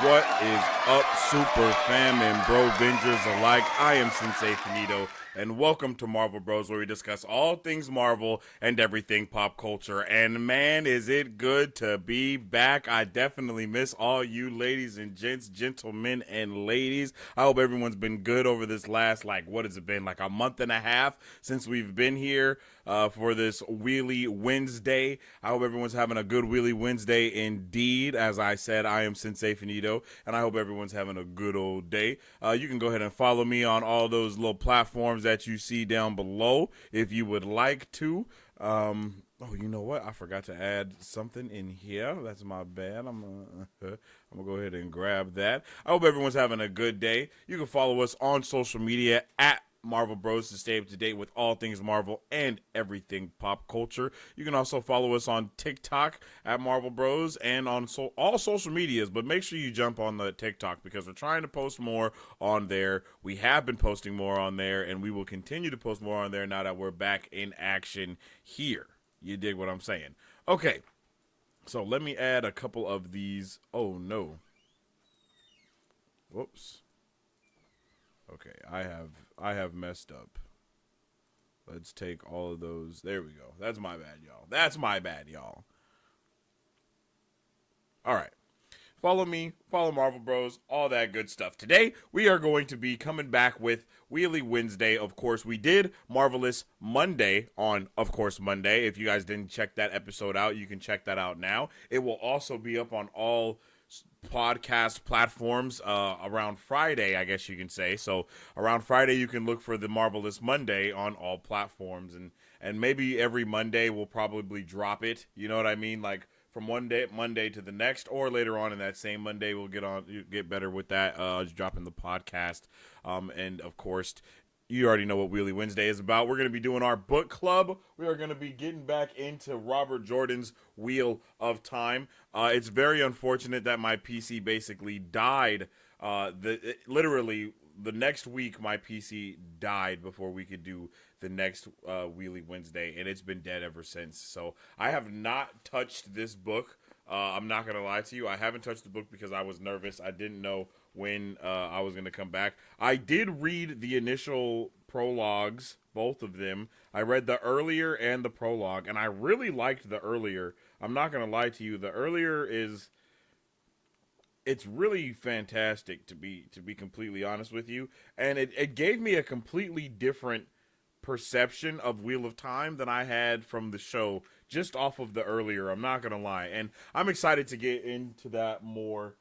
What is up, Super Fam and Brovengers alike? I am Sensei Finito, and welcome to Marvel Bros, where we discuss all things Marvel and everything pop culture. And man, is it good to be back. I definitely miss all you ladies and gents, gentlemen and ladies. I hope everyone's been good over this last, what has it been, like a month and a half since we've been here for this Wheelie Wednesday. I hope everyone's having a good Wheelie Wednesday indeed. As I said, I am Sensei Finito, and I hope everyone's having a good old day. You can go ahead and follow me on all those little platforms that you see down below if you would like to. Oh, you know what? I forgot to add something in here. That's my bad. I'm gonna go ahead and grab that. I hope everyone's having a good day. You can follow us on social media at Marvel Bros to stay up to date with all things Marvel and everything pop culture. You can also follow us on TikTok at Marvel Bros and on all social medias, but make sure you jump on the TikTok because we're trying to post more on there. We have been posting more on there, and we will continue to post more on there now that we're back in action here. You dig what I'm saying? Okay, so let me add a couple of these. Oh, no. Whoops. Okay, I have messed up. Let's take all of those. There we go. That's my bad, y'all. That's my bad, y'all. All right. Follow me, follow Marvel Bros, all that good stuff. Today, we are going to be coming back with Wheelie Wednesday. Of course, we did Marvelous Monday on, of course, Monday. If you guys didn't check that episode out, you can check that out now. It will also be up on all podcast platforms around Friday, I guess you can say. So around Friday, you can look for the Marvelous Monday on all platforms, and maybe every Monday we'll probably drop it. You know what I mean? Like from one day Monday to the next, or later on in that same Monday, we'll get better with that. Just dropping the podcast, and of course, you already know what Wheelie Wednesday is about. We're going to be doing our book club. We are going to be getting back into Robert Jordan's Wheel of Time. It's very unfortunate that my PC basically died. Literally, the next week, my PC died before we could do the next Wheelie Wednesday, and it's been dead ever since. So I have not touched this book. I'm not going to lie to you. I haven't touched the book because I was nervous. I didn't know when I was going to come back. I did read the initial prologues, both of them. I read the earlier and the prologue, and I really liked the earlier. I'm not going to lie to you. The earlier it's really fantastic, to be completely honest with you. And it gave me a completely different perception of Wheel of Time than I had from the show just off of the earlier. I'm not going to lie. And I'm excited to get into that more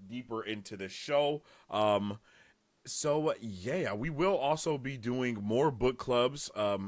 deeper into the show. So yeah, we will also be doing more book clubs. A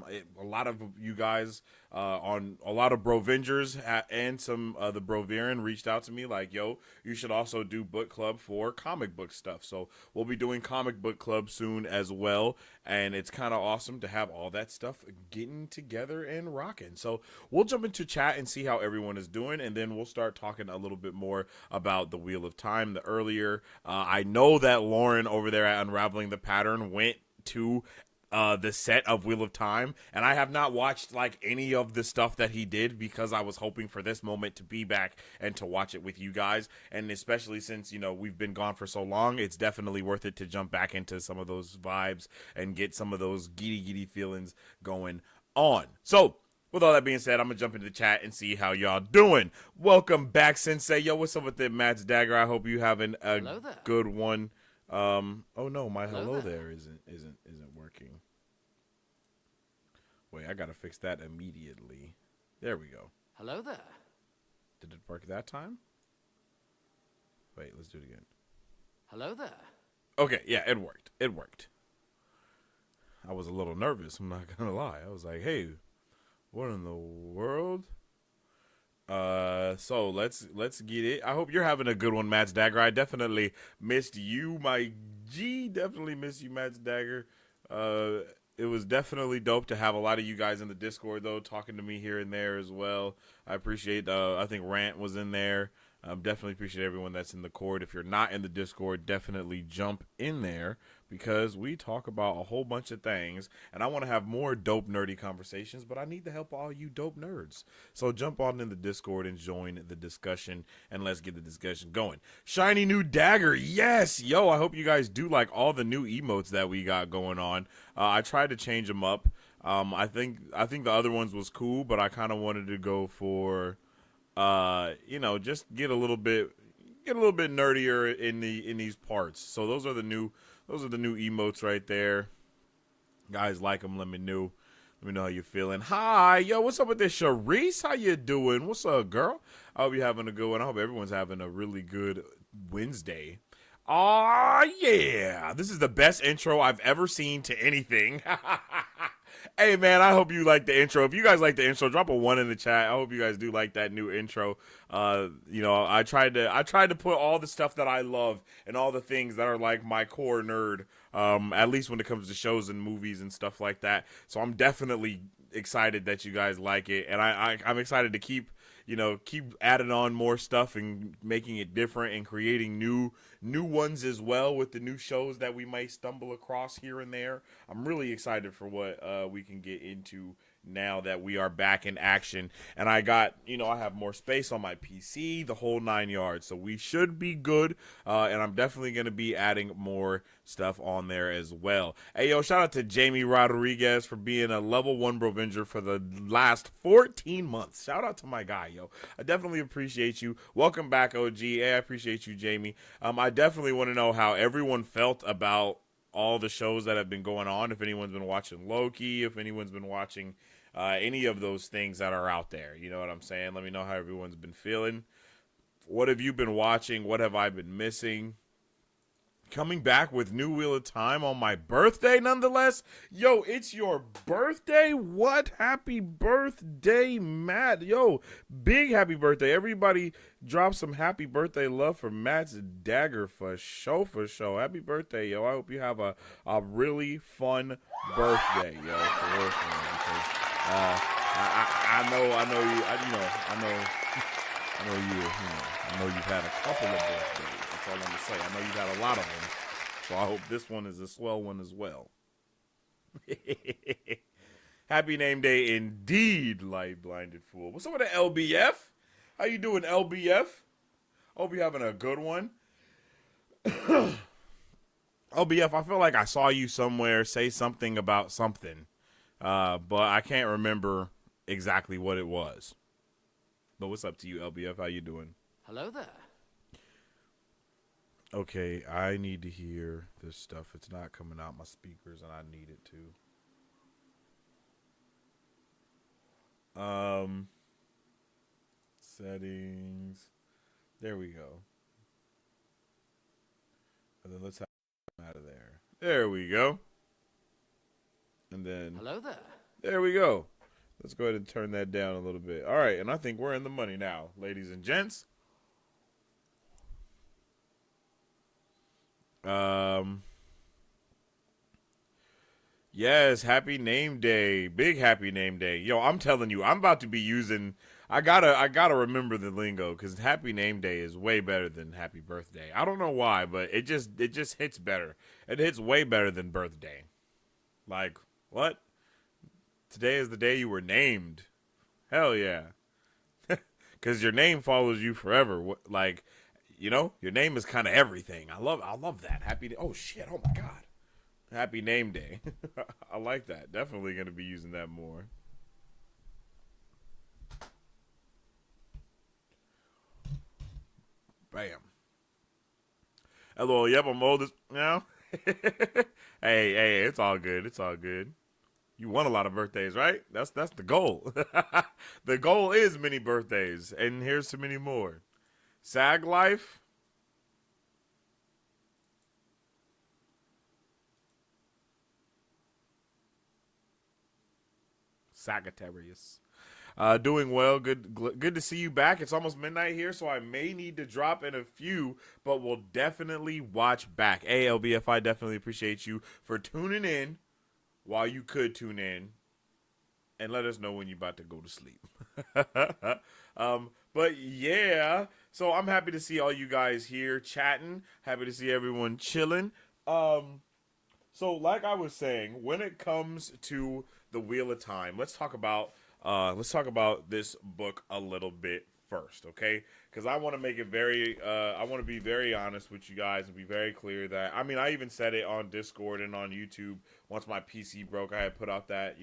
lot of you guys on a lot of Brovengers and some the Brovenger reached out to me like, yo, you should also do book club for comic book stuff. So we'll be doing comic book club soon as well. And it's kind of awesome to have all that stuff getting together and rocking. So we'll jump into chat and see how everyone is doing. And then we'll start talking a little bit more about the Wheel of Time, the earlier. I know that Lauren over there at Unraveling the Pattern went to the set of Wheel of Time, and I have not watched like any of the stuff that he did because I was hoping for this moment to be back and to watch it with you guys. And especially since, you know, we've been gone for so long, it's definitely worth it to jump back into some of those vibes and get some of those giddy feelings going on. So with all that being said, I'm going to jump into the chat and see how y'all doing. Welcome back, Sensei. Yo, what's up with the Matt's Dagger? I hope you having a good one. Oh no, my hello there isn't working. Wait, I gotta fix that immediately. There we go. Hello there. Did it work that time? Wait, let's do it again. Hello there. Okay, yeah, it worked. It worked. I was a little nervous, I'm not gonna lie. I was like, hey, what in the world? So let's get it. I hope you're having a good one, Matt's Dagger. I definitely missed you, my G. Definitely missed you, Matt's Dagger. It was definitely dope to have a lot of you guys in the Discord, though, talking to me here and there as well. I appreciate, I think Rant was in there. Definitely appreciate everyone that's in the Discord. If you're not in the Discord, definitely jump in there because we talk about a whole bunch of things. And I want to have more dope, nerdy conversations, but I need the help of all you dope nerds. So jump on in the Discord and join the discussion, and let's get the discussion going. Shiny new dagger. Yes. Yo, I hope you guys do like all the new emotes that we got going on. I tried to change them up. I think the other ones was cool, but I kind of wanted to go for just get a little bit nerdier in these parts. So those are the new emotes right there. Guys, like them, let me know how you're feeling. Hi, yo, what's up with this Sharice? How you doing? What's up, girl? I hope you're having a good one. I hope everyone's having a really good Wednesday. Aw, yeah. This is the best intro I've ever seen to anything. Hey, man, I hope you like the intro. If you guys like the intro, drop a 1 in the chat. I hope you guys do like that new intro. I tried to put all the stuff that I love and all the things that are like my core nerd, at least when it comes to shows and movies and stuff like that. So I'm definitely excited that you guys like it. And I'm excited to keep adding on more stuff and making it different and creating new ones as well with the new shows that we might stumble across here and there. I'm really excited for what we can get into now that we are back in action. And I got, I have more space on my PC, the whole 9 yards. So we should be good. And I'm definitely going to be adding more stuff on there as well. Hey, yo, shout out to Jamie Rodriguez for being a level 1 Brovenger for the last 14 months. Shout out to my guy, yo. I definitely appreciate you. Welcome back, OG. Hey, I appreciate you, Jamie. I definitely want to know how everyone felt about all the shows that have been going on. If anyone's been watching Loki, if anyone's been watching any of those things that are out there. You know what I'm saying? Let me know how everyone's been feeling. What have you been watching? What have I been missing? Coming back with New Wheel of Time on my birthday, nonetheless. Yo, it's your birthday? What? Happy birthday, Matt. Yo, big happy birthday. Everybody drop some happy birthday love for Matt's dagger for show, for show. Happy birthday, yo. I hope you have a really fun birthday, yo. For real, because I know you've had a couple of birthdays. That's all I'm gonna say. I know you've had a lot of them, so I hope this one is a swell one as well. Happy name day indeed, light blinded fool. What's up with the LBF? How you doing, LBF? Hope you're having a good one. LBF, I feel like I saw you somewhere say something about something. But I can't remember exactly what it was. But what's up to you, LBF? How you doing? Hello there. Okay, I need to hear this stuff. It's not coming out my speakers, and I need it to. Settings. There we go. And then let's have it out of there. There we go. And then hello there. There we go. Let's go ahead and turn that down a little bit. All right, and I think we're in the money now, ladies and gents. Yes, happy name day. Big happy name day. Yo, I'm telling you, I'm about to be using I gotta remember the lingo because happy name day is way better than happy birthday. I don't know why, but it just hits better. It hits way better than birthday. Like, what? Today is the day you were named. Hell yeah. Because your name follows you forever. Like, your name is kind of everything. I love that. Oh shit, oh my God. Happy name day. I like that. Definitely going to be using that more. Bam. LOL, yep, I'm old as now. Hey, it's all good. It's all good. You won a lot of birthdays, right? That's the goal. The goal is many birthdays, and here's to many more. SAG life. Sagittarius. Doing well. Good to see you back. It's almost midnight here, so I may need to drop in a few, but we'll definitely watch back. Hey, LBF, definitely appreciate you for tuning in while you could tune in, and let us know when you're about to go to sleep. But yeah, So I'm happy to see all you guys here chatting. Happy to see everyone chilling. Um, so like I was saying, when it comes to the Wheel of Time, let's talk about this book a little bit first, okay? Because I want to make it very I want to be very honest with you guys and be very clear that I even said it on Discord and on YouTube once my PC broke. I had put out that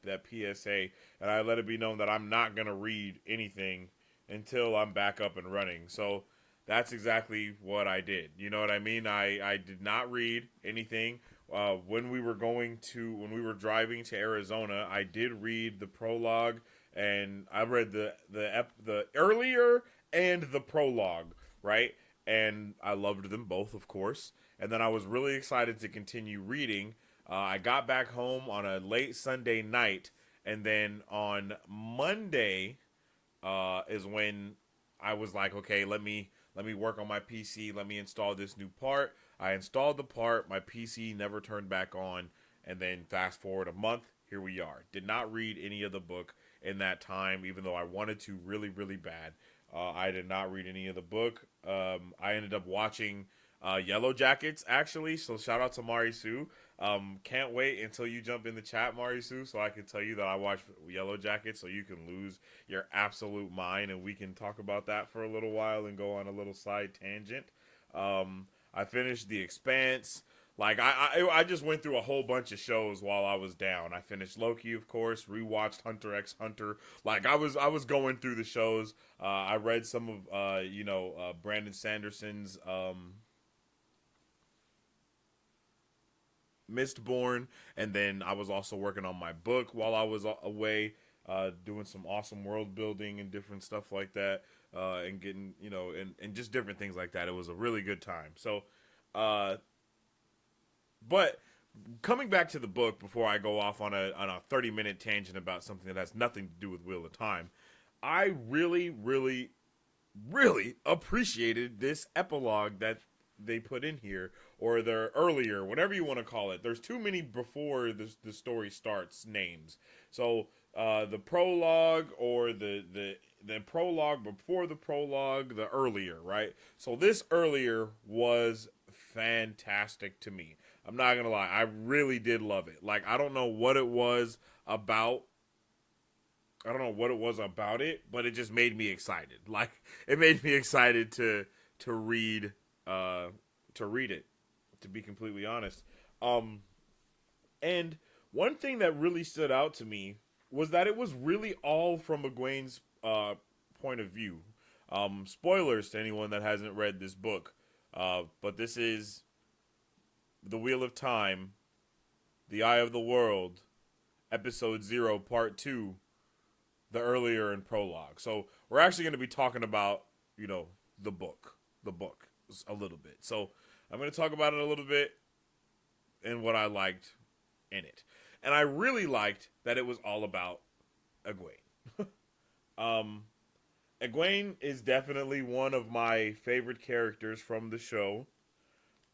that PSA, and I let it be known that I'm not gonna read anything until I'm back up and running. So that's exactly what I did. You know what I mean? I did not read anything. When we were driving to Arizona, I did read the prologue, and I read the earlier and the prologue, right? And I loved them both, of course. And then I was really excited to continue reading. I got back home on a late Sunday night, and then on Monday is when I was like, okay, let me work on my PC. Let me install this new part. I installed the part. My PC never turned back on. And then fast forward a month, here we are. Did not read any of the book in that time, even though I wanted to really, really bad. I did not read any of the book. I ended up watching Yellow Jackets, actually. So shout out to Mari Sue. Can't wait until you jump in the chat, Mari Sue, so I can tell you that I watched Yellow Jackets, so you can lose your absolute mind, and we can talk about that for a little while and go on a little side tangent. I finished The Expanse. Like I just went through a whole bunch of shows while I was down. I finished Loki, of course, rewatched Hunter x Hunter. Like I was going through the shows. I read some of Brandon Sanderson's Mistborn, and then I was also working on my book while I was away, doing some awesome world building and different stuff like that, and getting and just different things like that. It was a really good time. So, but coming back to the book before I go off on a 30-minute tangent about something that has nothing to do with Wheel of Time, I really, really, really appreciated this epilogue that they put in here, or the earlier, whatever you want to call it. There's too many before the story starts names. So the prologue, or the prologue before the prologue, the earlier, right? So this earlier was fantastic to me. I'm not gonna lie, I really did love it. Like I don't know what it was about. I don't know what it was about it, but it just made me excited. Like it made me excited to read it, to be completely honest. And one thing that really stood out to me was that it was really all from Egwene's point of view. Spoilers to anyone that hasn't read this book, but this is The Wheel of Time, The Eye of the World, Episode 0, Part 2, the earlier and prologue. So we're actually going to be talking about, the book a little bit. So I'm going to talk about it a little bit and what I liked in it. And I really liked that it was all about Egwene. Egwene is definitely one of my favorite characters from the show.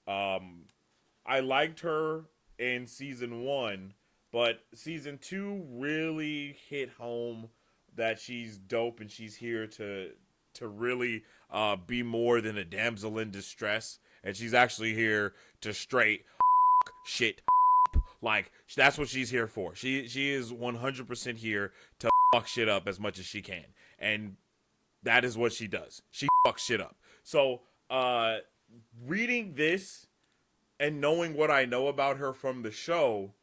I liked her in season 1, but season 2 really hit home that she's dope and she's here to really be more than a damsel in distress, and she's actually here to straight shit. Like that's what she's here for. She is 100% here to fuck shit up as much as she can, and that is what she does. She fucks shit up. So reading this and knowing what I know about her from the show,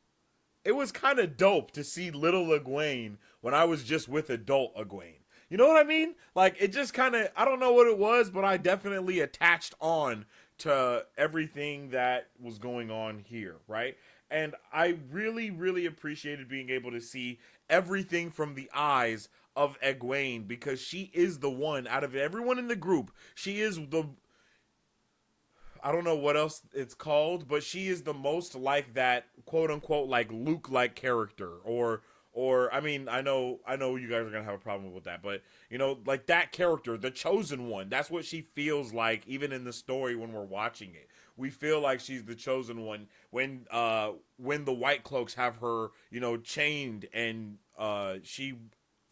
it was kind of dope to see little Egwene when I was just with adult Egwene. You know what I mean? Like, it just kind of, I don't know what it was, but I definitely attached on to everything that was going on here, right? And I really, really appreciated being able to see everything from the eyes of Egwene, because she is the one, out of everyone in the group, she is the, I don't know what else it's called, but she is the most like that quote unquote like Luke-like character, or I mean, I know you guys are gonna have a problem with that, but like that character, the chosen one. That's what she feels like, even in the story when we're watching it. We feel like she's the chosen one when the White Cloaks have her, chained, and she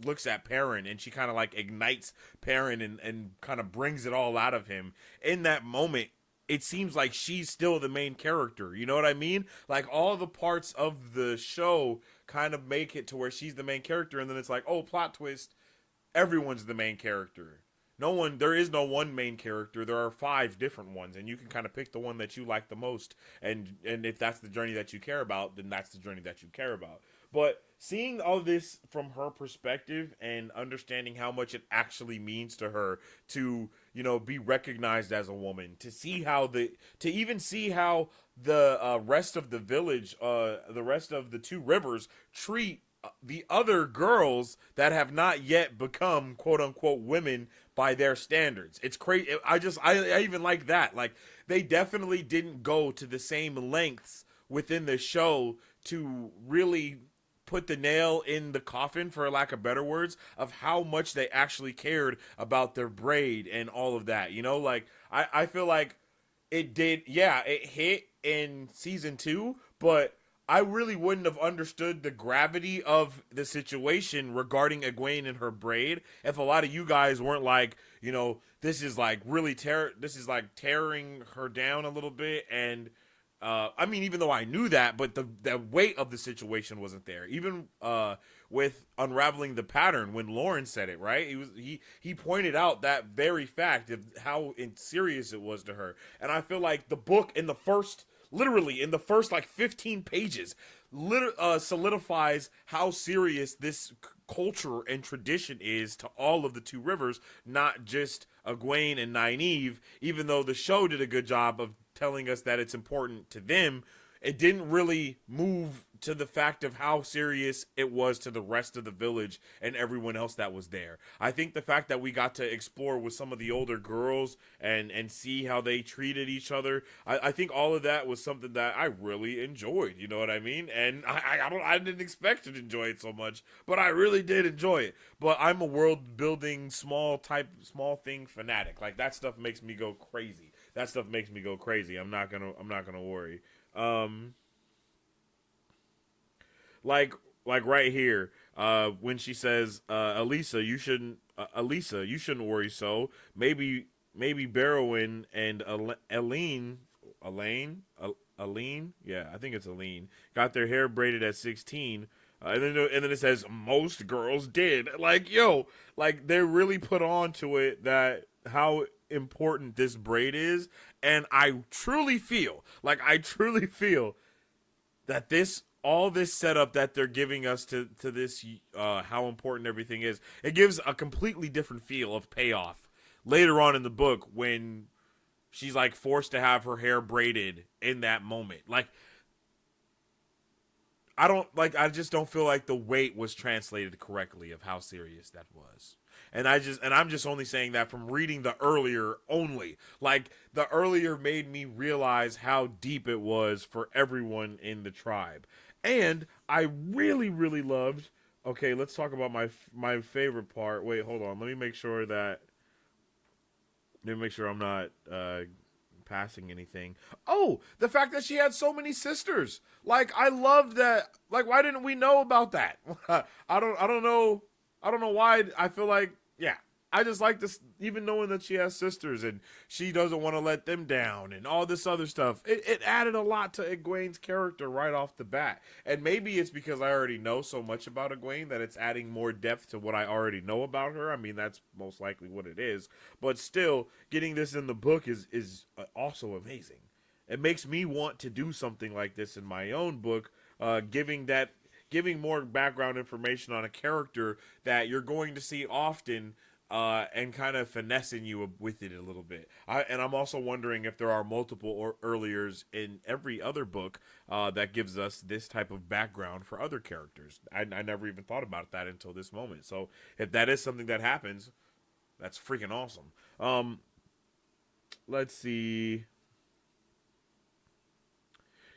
looks at Perrin and she kind of like ignites Perrin and kind of brings it all out of him. In that moment, it seems like she's still the main character. You know what I mean? Like all the parts of the show kind of make it to where she's the main character, and then it's like, oh, plot twist, everyone's the main character. There is no one main character. There are 5 different ones, and you can kind of pick the one that you like the most. And if that's the journey that you care about, then that's the journey that you care about. But seeing all this from her perspective and understanding how much it actually means to her to, be recognized as a woman, to even see how the rest of the village, the rest of the 2 rivers treat the other girls that have not yet become quote unquote women by their standards. It's crazy. I even like that. Like they definitely didn't go to the same lengths within the show to really put the nail in the coffin, for lack of better words, of how much they actually cared about their braid and all of that. Like I feel like it did. Yeah, it hit in season 2, but I really wouldn't have understood the gravity of the situation regarding Egwene and her braid if a lot of you guys weren't like, this is like really tearing her down a little bit. And I mean, even though I knew that, but the weight of the situation wasn't there. Even with unraveling the pattern, when Lauren said it, right? He pointed out that very fact of how serious it was to her. And I feel like the book literally in the first like 15 pages solidifies how serious this culture and tradition is to all of the 2 rivers, not just Egwene and Nynaeve. Even though the show did a good job of telling us that it's important to them, it didn't really move to the fact of how serious it was to the rest of the village and everyone else that was there. I think the fact that we got to explore with some of the older girls and see how they treated each other, I think all of that was something that I really enjoyed. You know what I mean? And I didn't expect to enjoy it so much, but I really did enjoy it. But I'm a world building small thing fanatic. Like that stuff makes me go crazy. I'm not gonna worry. Like right here, when she says, Elisa, you shouldn't worry. So maybe Barrowin and Aline, yeah, I think it's Aline, got their hair braided at 16. And then it says most girls did. Like, yo, like they really put on to it that how important this braid is. And I truly feel that all this setup that they're giving us to this, how important everything is, it gives a completely different feel of payoff later on in the book when she's like forced to have her hair braided in that moment. Like, I just don't feel like the weight was translated correctly of how serious that was. And I'm just only saying that from reading the earlier only. Like the earlier made me realize how deep it was for everyone in the tribe. And I really, really loved. Okay, let's talk about my favorite part. Wait, hold on. Let me make sure I'm not passing anything. Oh, the fact that she had so many sisters. Like I love that. Like why didn't we know about that? I don't know why. I feel like, yeah, I just like this, even knowing that she has sisters and she doesn't want to let them down and all this other stuff. It added a lot to Egwene's character right off the bat. And maybe it's because I already know so much about Egwene that it's adding more depth to what I already know about her. I mean, that's most likely what it is. But still, getting this in the book is also amazing. It makes me want to do something like this in my own book, giving more background information on a character that you're going to see often, and kind of finessing you with it a little bit. And I'm also wondering if there are multiple earliers in every other book that gives us this type of background for other characters. I never even thought about that until this moment. So if that is something that happens, that's freaking awesome. Let's see.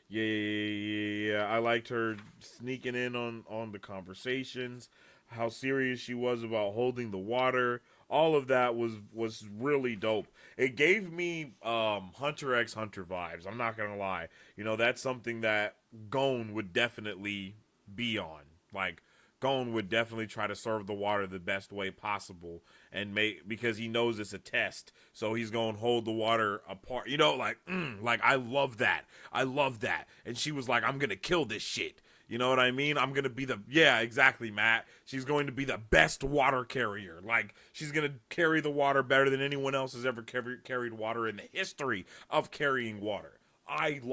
Yeah. I liked her sneaking in on the conversations, how serious she was about holding the water. All of that was really dope. It gave me Hunter x Hunter vibes. I'm not gonna lie. That's something that Gon would definitely be on. Like Gon would definitely try to serve the water the best way possible and make, because he knows it's a test, so he's going to hold the water apart. Like I love that. I love that. And she was like, I'm going to kill this shit. You know what I mean? I'm going to be yeah, exactly, Matt. She's going to be the best water carrier. Like, she's going to carry the water better than anyone else has ever carried water in the history of carrying water. I just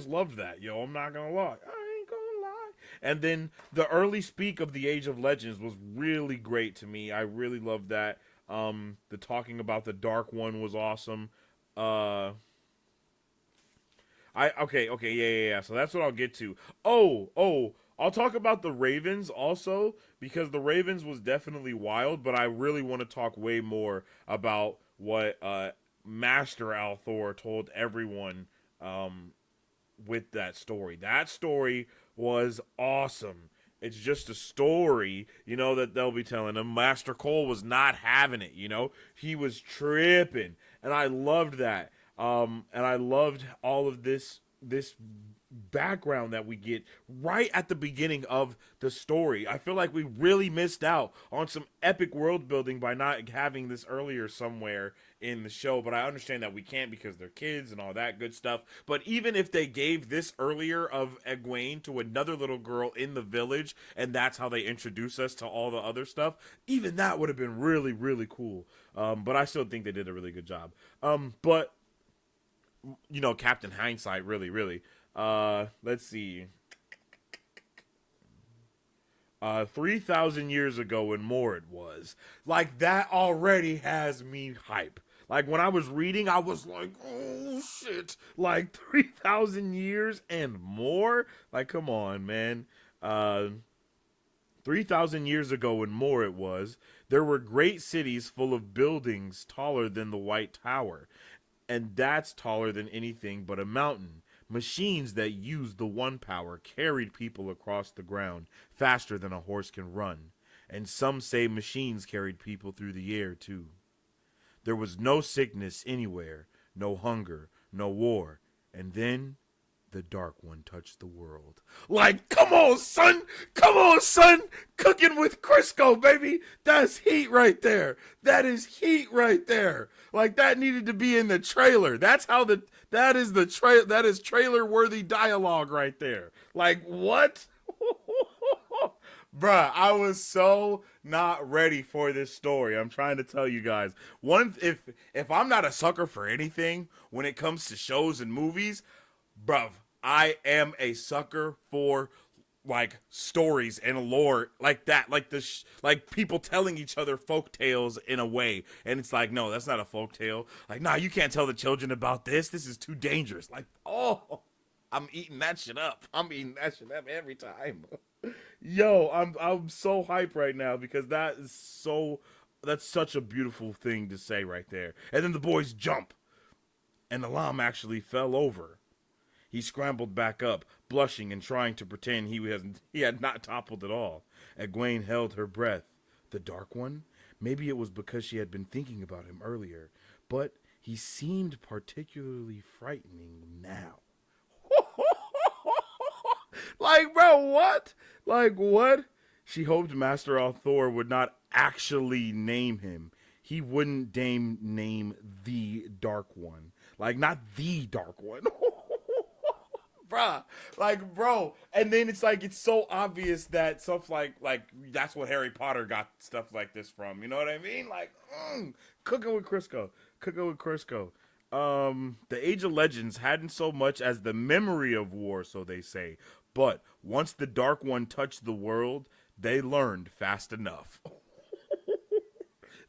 loved that, yo. I'm not going to lie. I ain't going to lie. And then the early speak of the Age of Legends was really great to me. I really loved that. The talking about the Dark One was awesome. Okay, yeah. So that's what I'll get to. I'll talk about the Ravens also, because the Ravens was definitely wild, but I really want to talk way more about what Master Althor told everyone with that story. That story was awesome. It's just a story, that they'll be telling him. Master Cole was not having it, He was tripping. And I loved that. And I loved all of this background that we get right at the beginning of the story. I feel like we really missed out on some epic world building by not having this earlier somewhere in the show, but I understand that we can't because they're kids and all that good stuff. But even if they gave this earlier of Egwene to another little girl in the village, and that's how they introduce us to all the other stuff, even that would have been really, really cool. But I still think they did a really good job. But Captain Hindsight, really. Let's see. 3,000 years ago and more it was. Like, that already has me hype. Like, when I was reading, I was like, oh, shit. Like, 3,000 years and more? Like, come on, man. 3,000 years ago and more it was. There were great cities full of buildings taller than the White Tower. And that's taller than anything but a mountain. Machines that used the one power carried people across the ground faster than a horse can run. And some say machines carried people through the air, too. There was no sickness anywhere, no hunger, no war. And then the Dark One touched the world. Like, come on, son! Come on, son! Cooking with Crisco, baby! That's heat right there! That is heat right there! Like, that needed to be in the trailer. That is trailer-worthy dialogue right there. Like, what? Bruh, I was so not ready for this story. I'm trying to tell you guys. If I'm not a sucker for anything when it comes to shows and movies, bruv, I am a sucker for like stories and lore like that, like like people telling each other folk tales in a way, and it's like, no, that's not a folk tale. Like, nah, you can't tell the children about this. This is too dangerous. Like, oh, I'm eating that shit up. I'm eating that shit up every time. Yo, I'm so hyped right now because that's such a beautiful thing to say right there. And then the boys jump, and the llama actually fell over. He scrambled back up, blushing and trying to pretend he had not toppled at all. Egwene held her breath. The Dark One? Maybe it was because she had been thinking about him earlier, but he seemed particularly frightening now. Like, bro, what? Like, what? She hoped Master Althor would not actually name him. He wouldn't name the Dark One. Like, not the Dark One. Bruh, like, bro, and then it's like, it's so obvious that stuff like that's what Harry Potter got stuff like this from, you know what I mean? Like, cooking with Crisco. The Age of Legends hadn't so much as the memory of war, so they say, but once the Dark One touched the world, they learned fast enough.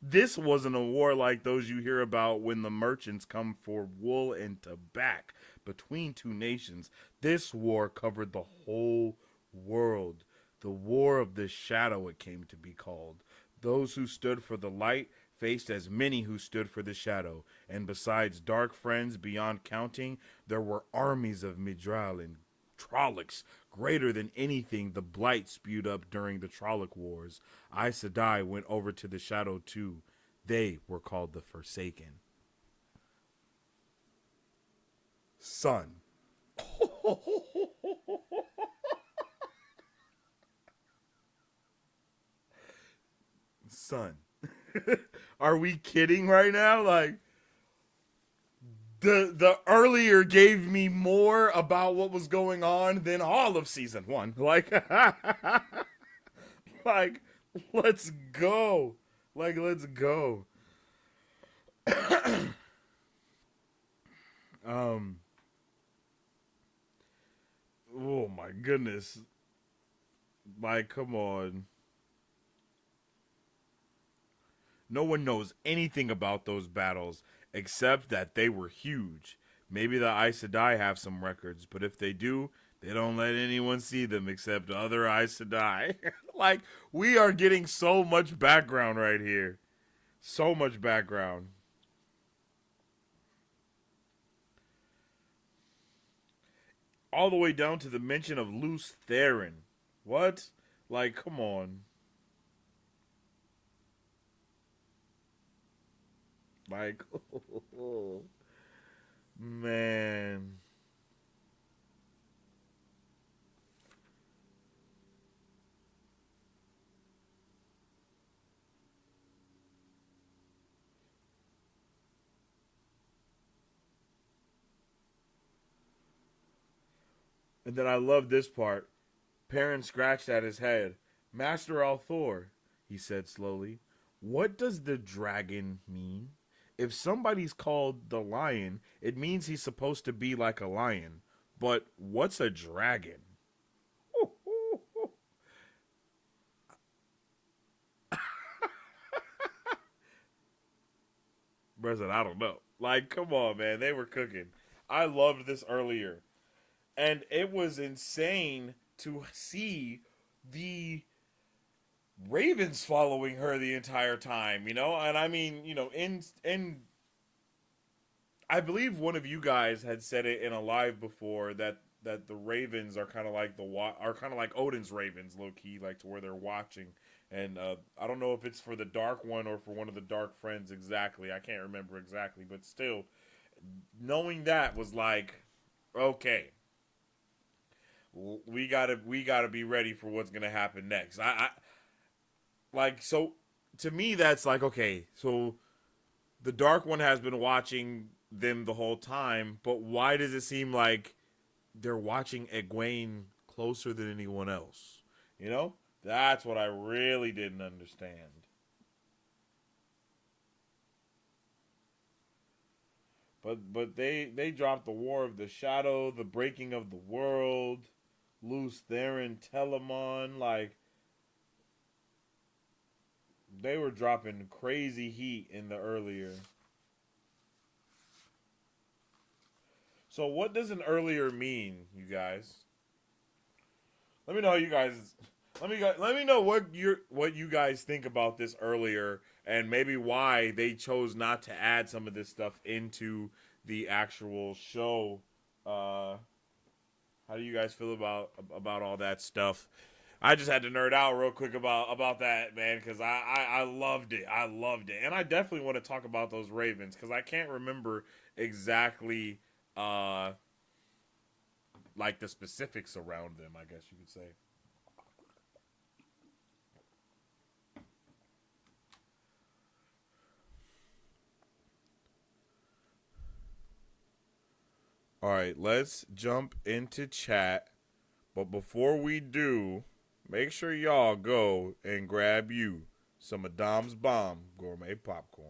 This wasn't a war like those you hear about when the merchants come for wool and tobacco between two nations. This war covered the whole world. The War of the Shadow, it came to be called. Those who stood for the light faced as many who stood for the shadow. And besides dark friends beyond counting, there were armies of Midral and Trollocs, greater than anything the Blight spewed up during the Trolloc Wars. Aes Sedai went over to the Shadow too. They were called the Forsaken. Son. son, are we kidding right now? Like, the earlier gave me more about what was going on than all of season 1. Like, like, let's go. Like, let's go. um. Oh my goodness. Like, come on. No one knows anything about those battles except that they were huge. Maybe the Aes Sedai have some records, but if they do, they don't let anyone see them except other Aes Sedai. Like, we are getting so much background right here. So much background. All the way down to the mention of Luce Theron. What? Like, come on. Like, oh, man. And then I love this part. Perrin scratched at his head. Master Althor, he said slowly, what does the dragon mean? If somebody's called the lion, it means he's supposed to be like a lion. But what's a dragon? Bro, I don't know. Like, come on, man. They were cooking. I loved this earlier. And it was insane to see the ravens following her the entire time, you know? And I mean, you know, in I believe one of you guys had said it in a live before that the ravens are kind of like are kind of like Odin's ravens, low key, like to where they're watching. And I don't know if it's for the dark one or for one of the dark friends exactly. I can't remember exactly, but still, knowing that was like, okay, we gotta be ready for what's gonna happen next. I like, so to me that's like, okay, so the dark one has been watching them the whole time, but why does it seem like they're watching Egwene closer than anyone else? You know, that's what I really didn't understand. But they dropped the War of the Shadow, the Breaking of the World, Luce Theron, Telemon, like they were dropping crazy heat in the earlier. So what does an earlier mean, you guys? Let me know you guys. Let me know what you guys think about this earlier, and maybe why they chose not to add some of this stuff into the actual show. How do you guys feel about all that stuff? I just had to nerd out real quick about that, man, because I loved it. I loved it, and I definitely want to talk about those Ravens because I can't remember exactly like the specifics around them, I guess you could say. All right, let's jump into chat. But before we do, make sure y'all go and grab you some of Dom's Bomb gourmet popcorn.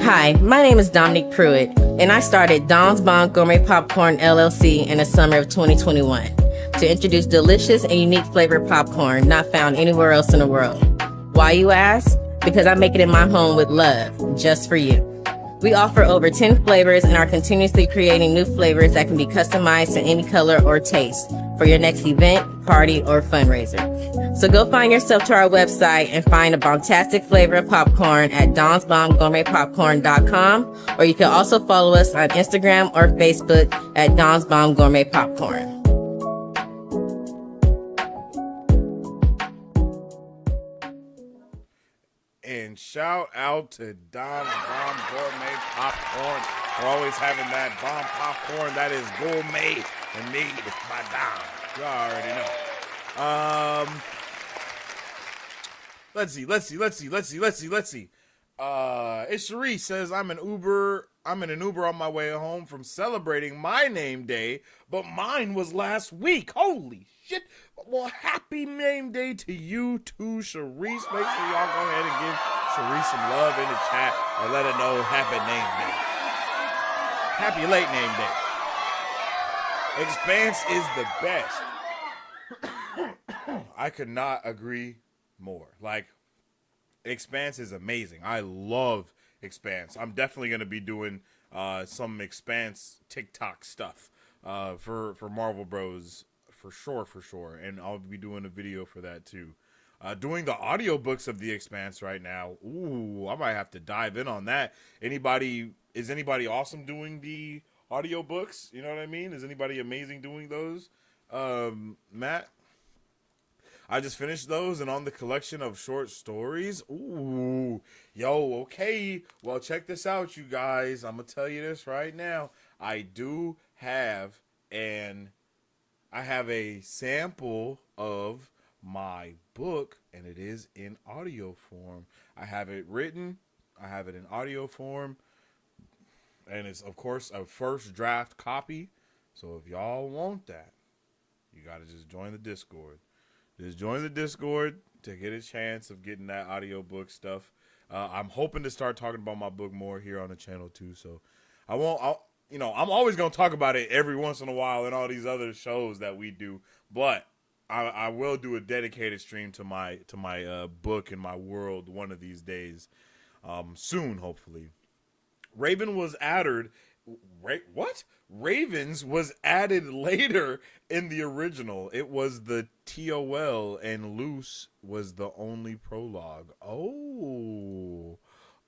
Hi, my name is Dominique Pruitt, and I started Don's Bomb Gourmet Popcorn LLC in the summer of 2021 to introduce delicious and unique flavored popcorn not found anywhere else in the world. Why, you ask? Because I make it in my home with love, just for you. We offer over 10 flavors and are continuously creating new flavors that can be customized to any color or taste for your next event, party, or fundraiser. So go find yourself to our website and find a bombastic flavor of popcorn at donsbombgourmetpopcorn.com, or you can also follow us on Instagram or Facebook at Don's Bomb Gourmet Popcorn. And shout out to Dom's Bomb Gourmet Popcorn for always having that bomb popcorn that is gourmet and made by Dom. You already know. Let's see. It's Cherie says I'm in an Uber on my way home from celebrating my name day, but mine was last week. Holy shit. Well, happy name day to you too, Cherise. Make sure y'all go ahead and give Cherise some love in the chat and let her know happy name day. Happy late name day. Expanse is the best. I could not agree more. Like, Expanse is amazing. I love Expanse. I'm definitely going to be doing some Expanse TikTok stuff for Marvel Bros for sure. And I'll be doing a video for that too. Doing the audiobooks of The Expanse right now. Ooh, I might have to dive in on that. Is anybody awesome doing the audiobooks? You know what I mean? Is anybody amazing doing those? Matt? I just finished those and on the collection of short stories. Ooh, yo, okay. Well, check this out, you guys. I'm going to tell you this right now. I have a sample of my book, and it is in audio form. I have it written. I have it in audio form. And it's, of course, a first draft copy. So if y'all want that, you got to just join the Discord. Just join the Discord to get a chance of getting that audiobook stuff. I'm hoping to start talking about my book more here on the channel too. So I'm always going to talk about it every once in a while in all these other shows that we do. But I will do a dedicated stream to my book and my world one of these days. Soon, hopefully. Ravens was added later in the original. It was the TOL, and Loose was the only prologue. Oh,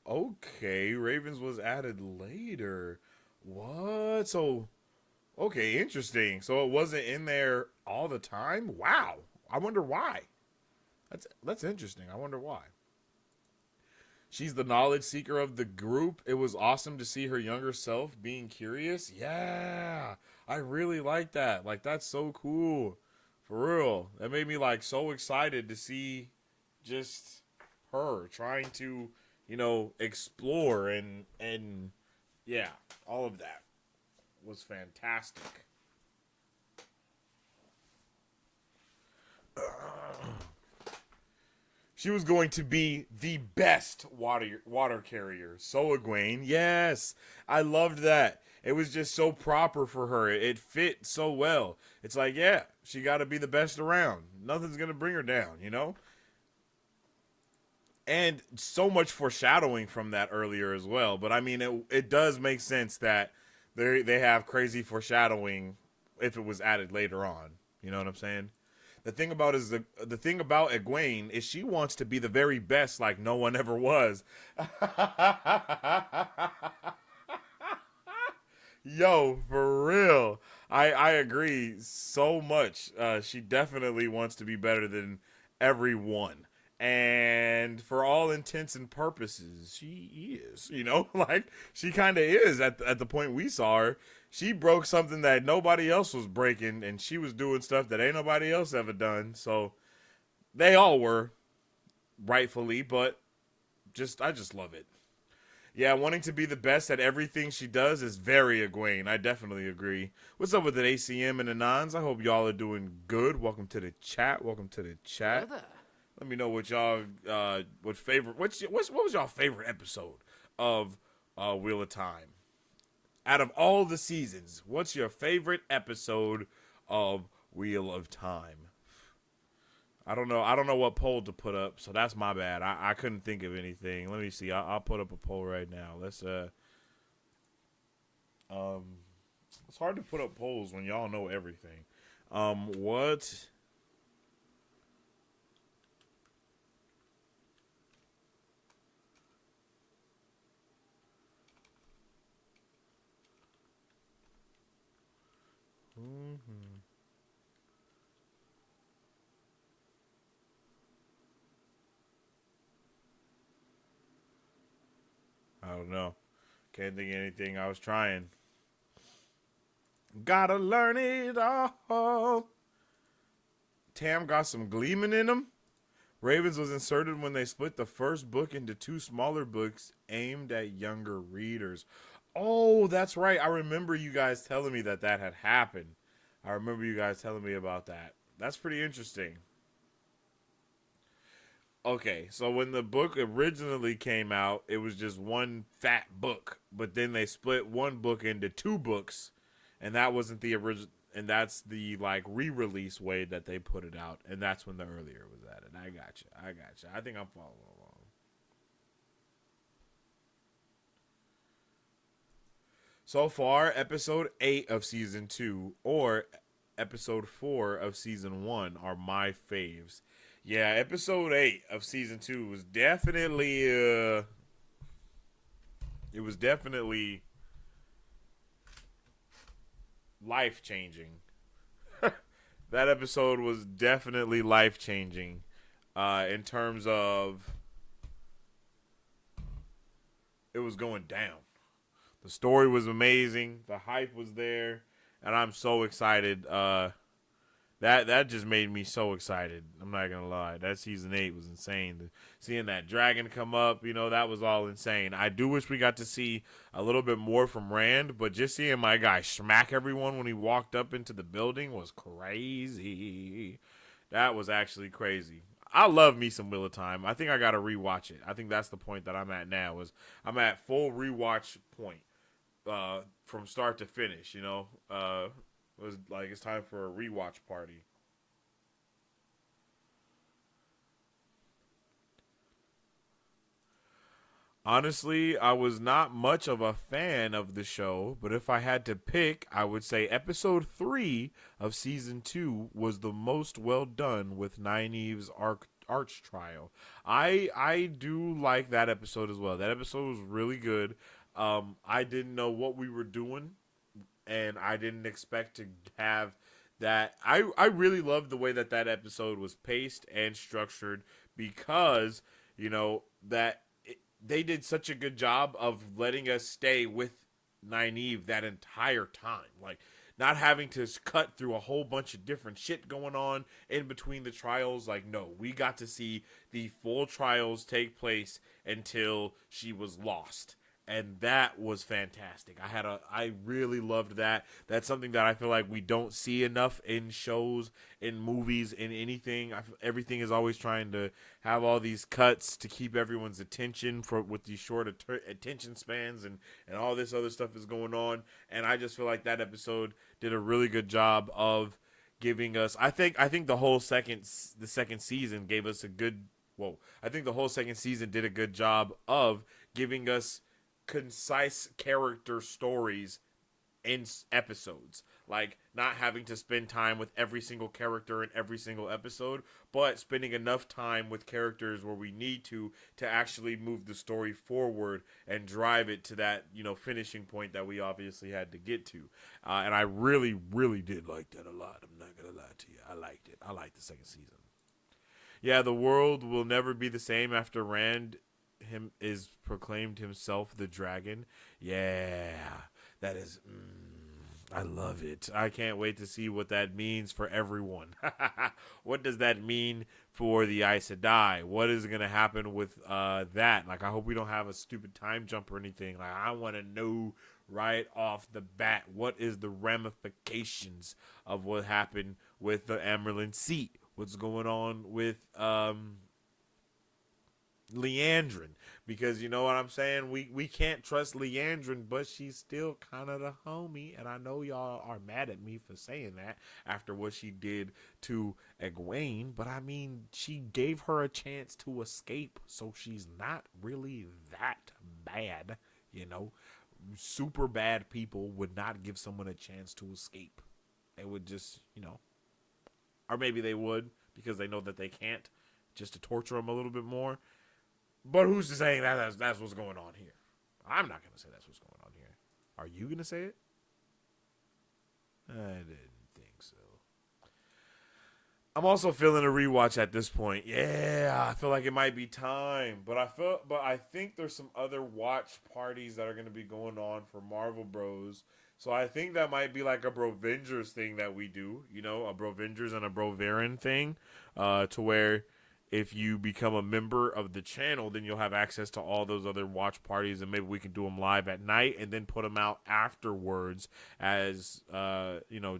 okay. Ravens was added later. What? So, okay, interesting. So it wasn't in there all the time? Wow. I wonder why. That's interesting. I wonder why. She's the knowledge seeker of the group. It was awesome to see her younger self being curious. Yeah, I really like that. Like, that's so cool. For real. That made me, like, so excited to see just her trying to, explore and yeah, all of that was fantastic. She was going to be the best water carrier. So Egwene, yes, I loved that. It was just so proper for her. It fit so well. It's like, yeah, she got to be the best around. Nothing's going to bring her down, And so much foreshadowing from that earlier as well. But I mean, it does make sense that they have crazy foreshadowing if it was added later on. You know what I'm saying? The thing about Egwene is she wants to be the very best, like no one ever was. Yo, for real. I agree so much. She definitely wants to be better than everyone. And for all intents and purposes, she is, like she kind of is at the point we saw her. She broke something that nobody else was breaking, and she was doing stuff that ain't nobody else ever done. So they all were, rightfully, but I just love it. Yeah, wanting to be the best at everything she does is very Egwene. I definitely agree. What's up with the ACM and the Nons? I hope y'all are doing good. Welcome to the chat. Let me know what y'all what was y'all favorite episode of Wheel of Time? Out of all the seasons, what's your favorite episode of Wheel of Time? I don't know what poll to put up, so that's my bad. I couldn't think of anything. Let me see. I'll put up a poll right now. Let's it's hard to put up polls when y'all know everything. What? I don't know. Can't think of anything. I was trying. Gotta learn it all. Tam got some gleaming in them. Ravens was inserted when they split the first book into two smaller books aimed at younger readers. Oh, that's right. I remember you guys telling me that that had happened. I remember you guys telling me about that. That's pretty interesting. Okay, so when the book originally came out, it was just one fat book, but then they split one book into two books, and that wasn't the original, and that's the like re-release way that they put it out, and that's when the earlier was added. I got you. I think I'm following along. So far, episode 8 of season 2 or episode 4 of season 1 are my faves. Yeah, episode 8 of season 2 was definitely it was definitely life-changing. That episode was definitely life-changing in terms of it was going down. The story was amazing. The hype was there, and I'm so excited. That just made me so excited. I'm not gonna lie. That season 8 was insane. Seeing that dragon come up, that was all insane. I do wish we got to see a little bit more from Rand, but just seeing my guy smack everyone when he walked up into the building was crazy. That was actually crazy. I love me some Wheel of Time. I think I gotta rewatch it. I think that's the point that I'm at now. Is I'm at full rewatch point from start to finish. It was like it's time for a rewatch party. Honestly, I was not much of a fan of the show, but if I had to pick, I would say episode 3 of season 2 was the most well done with Nynaeve's arch trial. I do like that episode as well. That episode was really good. I didn't know what we were doing, and I didn't expect to have that. I really loved the way that episode was paced and structured because, that they did such a good job of letting us stay with Nynaeve that entire time. Like, not having to cut through a whole bunch of different shit going on in between the trials. Like, no, we got to see the full trials take place until she was lost. And that was fantastic. I really loved that. That's something that I feel like we don't see enough in shows, in movies, in anything. Everything is always trying to have all these cuts to keep everyone's attention with these short attention spans and all this other stuff is going on. And I just feel like that episode did a really good job of giving us. I think the second season gave us a good. I think the whole second season did a good job of giving us concise character stories in episodes, like not having to spend time with every single character in every single episode, but spending enough time with characters where we need to actually move the story forward and drive it to that finishing point that we obviously had to get to. And I really did like that a lot. I'm not gonna lie to you. I liked it. I liked the second season. Yeah, the world will never be the same after Rand is proclaimed himself the dragon. Yeah, that is. I love it. I can't wait to see what that means for everyone. What does that mean for the Aes Sedai? What is going to happen with that? Like, I hope we don't have a stupid time jump or anything. Like, I want to know right off the bat what is the ramifications of what happened with the Amyrlin seat. What's going on with Leandrin, because you know what I'm saying, we can't trust Leandrin, but she's still kind of the homie, and I know y'all are mad at me for saying that after what she did to Egwene, but I mean, she gave her a chance to escape, so she's not really that bad. Super bad people would not give someone a chance to escape. They would just, or maybe they would because they know that they can't, just to torture them a little bit more. But who's to say that's what's going on here? I'm not going to say that's what's going on here. Are you going to say it? I didn't think so. I'm also feeling a rewatch at this point. Yeah, I feel like it might be time, but I think there's some other watch parties that are going to be going on for Marvel Bros. So I think that might be like a Brovengers thing that we do, a Brovengers and a Broverin thing, to where if you become a member of the channel, then you'll have access to all those other watch parties, and maybe we can do them live at night and then put them out afterwards as,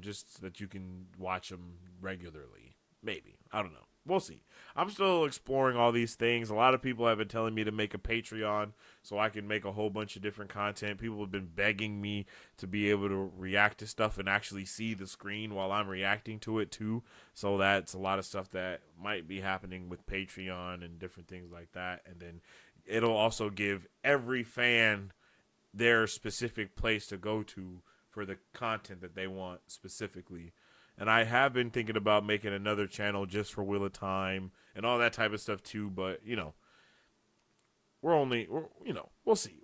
just so that you can watch them regularly. Maybe. I don't know. We'll see. I'm still exploring all these things. A lot of people have been telling me to make a Patreon so I can make a whole bunch of different content. People have been begging me to be able to react to stuff and actually see the screen while I'm reacting to it too. So that's a lot of stuff that might be happening with Patreon and different things like that. And then it'll also give every fan their specific place to go to for the content that they want specifically. And I have been thinking about making another channel just for Wheel of Time and all that type of stuff too. But, we'll see.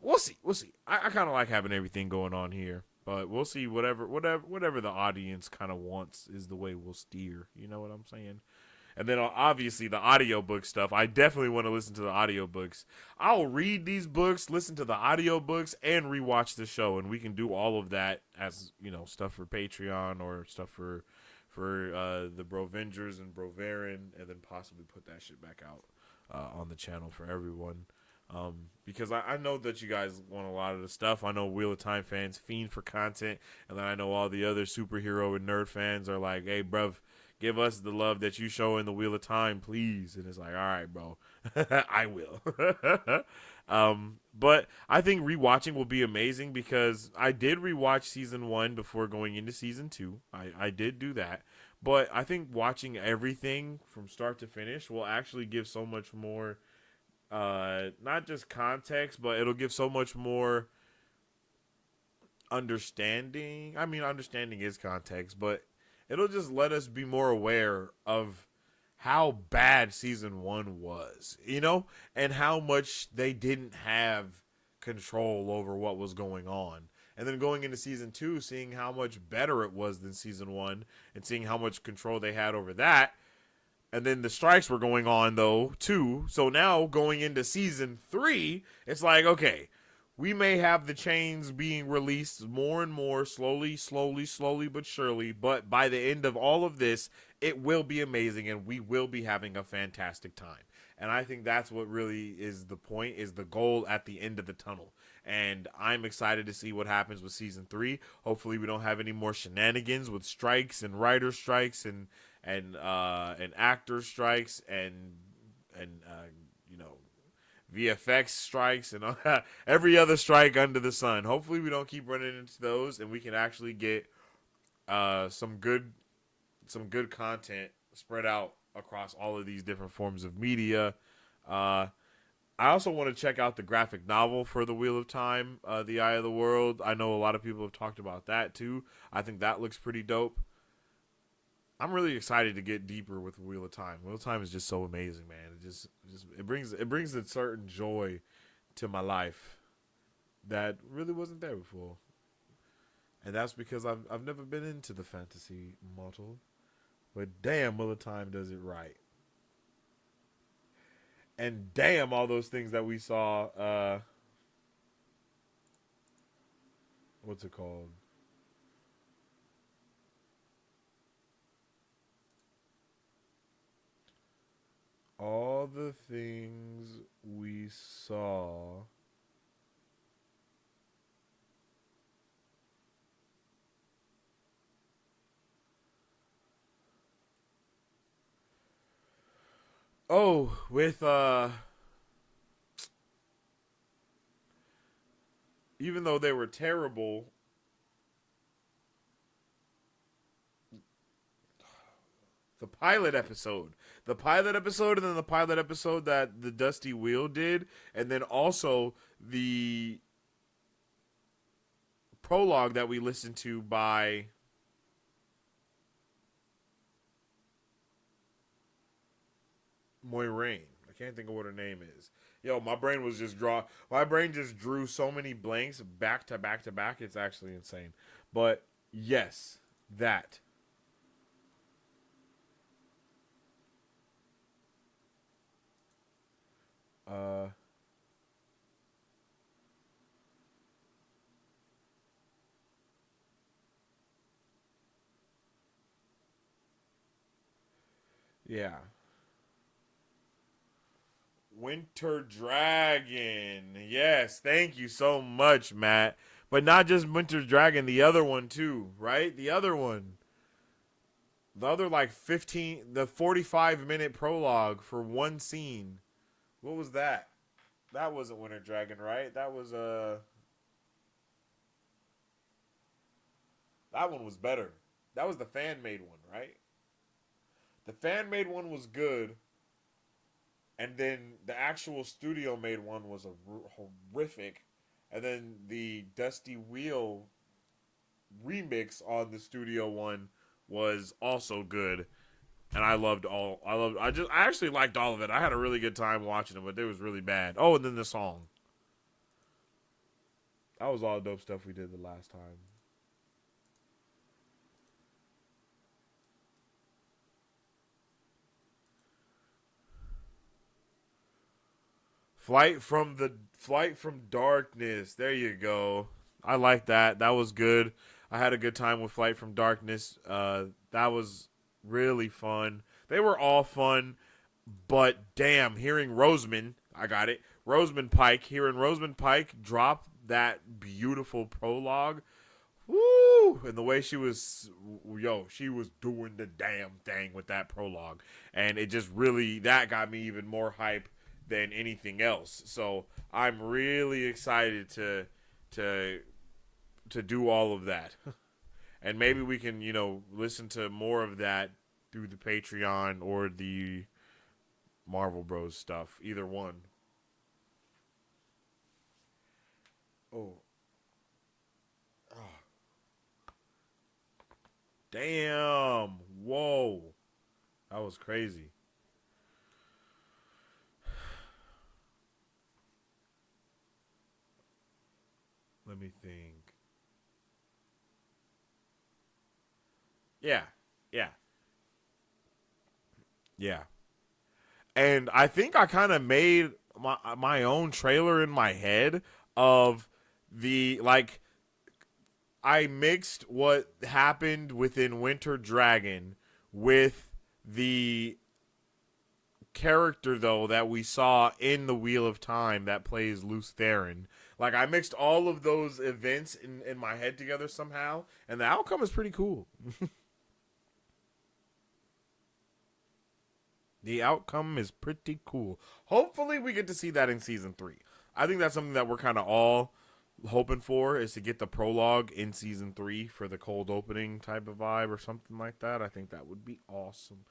I kind of like having everything going on here. But we'll see. Whatever the audience kind of wants is the way we'll steer. You know what I'm saying? And then obviously the audiobook stuff. I definitely want to listen to the audiobooks. I'll read these books, listen to the audiobooks, and rewatch the show. And we can do all of that as, stuff for Patreon or stuff for the Brovengers and Broverin, and then possibly put that shit back out on the channel for everyone. Because I know that you guys want a lot of the stuff. I know Wheel of Time fans fiend for content, and then I know all the other superhero and nerd fans are like, hey, bruv, give us the love that you show in the Wheel of Time, please. And it's like, all right, bro, I will. But I think rewatching will be amazing because I did rewatch season 1 before going into season 2. I did do that. But I think watching everything from start to finish will actually give so much more, not just context, but it'll give so much more understanding. I mean, understanding is context, but it'll just let us be more aware of how bad season 1 was, and how much they didn't have control over what was going on. And then going into season 2, seeing how much better it was than season 1 and seeing how much control they had over that. And then the strikes were going on, though, too. So now going into season 3, it's like, okay, we may have the chains being released more and more, slowly, but surely. But by the end of all of this, it will be amazing, and we will be having a fantastic time. And I think that's what really is the point, is the goal at the end of the tunnel. And I'm excited to see what happens with season 3. Hopefully we don't have any more shenanigans with strikes and writer strikes and actor strikes and VFX strikes and every other strike under the sun. Hopefully we don't keep running into those, and we can actually get some good content spread out across all of these different forms of media. I also want to check out the graphic novel for the Wheel of Time, The Eye of the World. I know a lot of people have talked about that too. I think that looks pretty dope. I'm really excited to get deeper with Wheel of Time. Wheel of Time is just so amazing, man. It brings a certain joy to my life that really wasn't there before. And that's because I've never been into the fantasy model. But damn, Wheel of Time does it right. And damn, all those things that we saw, what's it called? All the things we saw with even though they were terrible, the pilot episode, and then the pilot episode that the Dusty Wheel did, and then also the prologue that we listened to by Moiraine. I can't think of what her name is. Yo, my brain just drew so many blanks back to back to back. It's actually insane. But yes, that. Uh, yeah. Winter Dragon. Yes, thank you so much, Matt. But not just Winter Dragon, the other one too, right? The other one. The other like 15 the 45-minute prologue for one scene. What was that? That wasn't Winter Dragon, right? That one was better. That was the fan made one, right? The fan made one was good, and then the actual studio made one was horrific, and then the Dusty Wheel remix on the studio one was also good. And I actually liked all of it. I had a really good time watching it, but it was really bad. Oh, and then the song. That was all dope stuff we did the last time. Flight from Darkness. There you go. I like that. That was good. I had a good time with Flight from Darkness. That was really fun. They were all fun, but damn, hearing Rosamund, I got it. Hearing Rosamund Pike drop that beautiful prologue. Woo! And the way she was doing the damn thing with that prologue. And it just really, that got me even more hype than anything else. So I'm really excited to do all of that. And maybe we can, listen to more of that through the Patreon or the Marvel Bros stuff. Either one. Oh. Oh. Damn. Whoa. That was crazy. Let me think. Yeah. Yeah. Yeah. And I think I kind of made my own trailer in my head of the like I mixed what happened within Winter Dragon with the character though that we saw in the Wheel of Time that plays Luce Theron. Like I mixed all of those events in my head together somehow, and the outcome is pretty cool. The outcome is pretty cool. Hopefully, we get to see that in season 3. I think that's something that we're kind of all hoping for is to get the prologue in season 3 for the cold opening type of vibe or something like that. I think that would be awesome.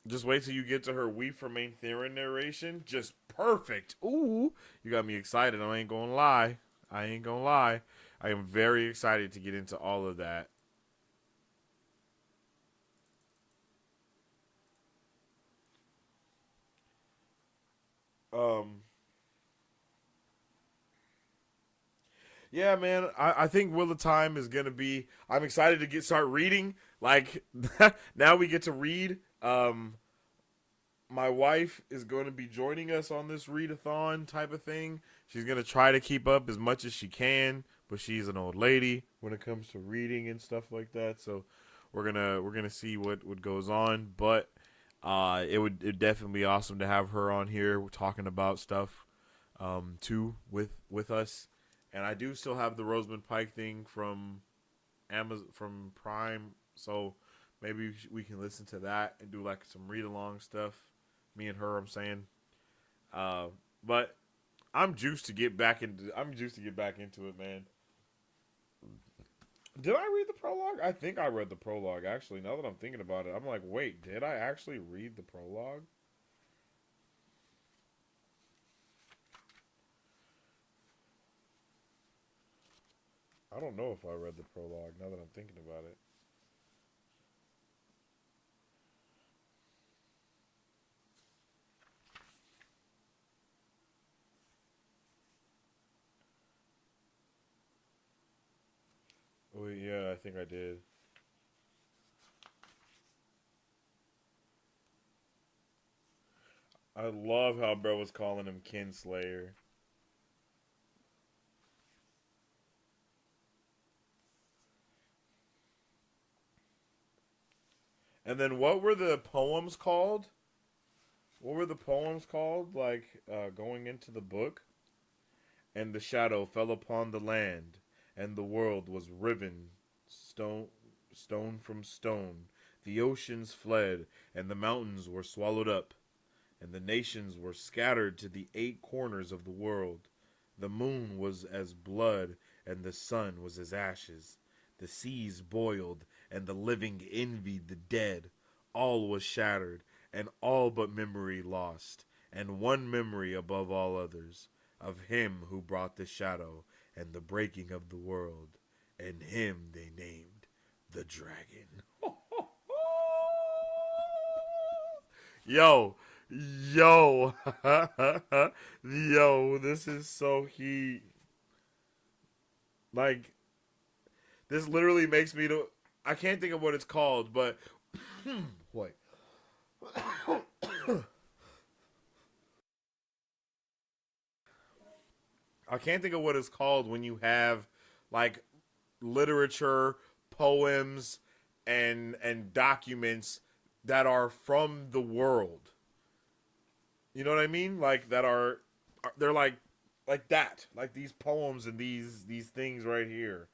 Just wait till you get to her We for Main Theron narration. Just perfect. Ooh, you got me excited. I ain't gonna lie. I am very excited to get into all of that. Um, yeah, man. I think Wheel of Time is gonna be. I'm excited to start reading. Like now we get to read. My wife is going to be joining us on this readathon type of thing. She's going to try to keep up as much as she can, but she's an old lady when it comes to reading and stuff like that. So we're gonna see what goes on, but it'd definitely be awesome to have her on here talking about stuff too with us. And I do still have the Rosamund Pike thing from Amazon from Prime, so maybe we can listen to that and do like some read along stuff. Me and her, I'm saying. But I'm juiced to get back into. I'm juiced to get back into it, man. Did I read the prologue? I think I read the prologue. Actually, now that I'm thinking about it, I'm like, wait, did I actually read the prologue? I don't know if I read the prologue. Now that I'm thinking about it. Oh yeah, I think I did. I love how bro was calling him Kinslayer. And then what were the poems called? What were the poems called? Like going into the book? And the shadow fell upon the land, and the world was riven stone from stone. The oceans fled, and the mountains were swallowed up, and the nations were scattered to the 8 corners of the world. The moon was as blood, and the sun was as ashes. The seas boiled, and the living envied the dead. All was shattered, and all but memory lost, and one memory above all others, of him who brought the shadow and the breaking of the world, and him they named the dragon. Yo, yo, yo, this is so heat. Like, this literally makes me to. I can't think of what it's called, but. Wait. I can't think of what it's called when you have, like, literature, poems, and documents that are from the world. You know what I mean? Like that are they're like that, like these poems and these things right here.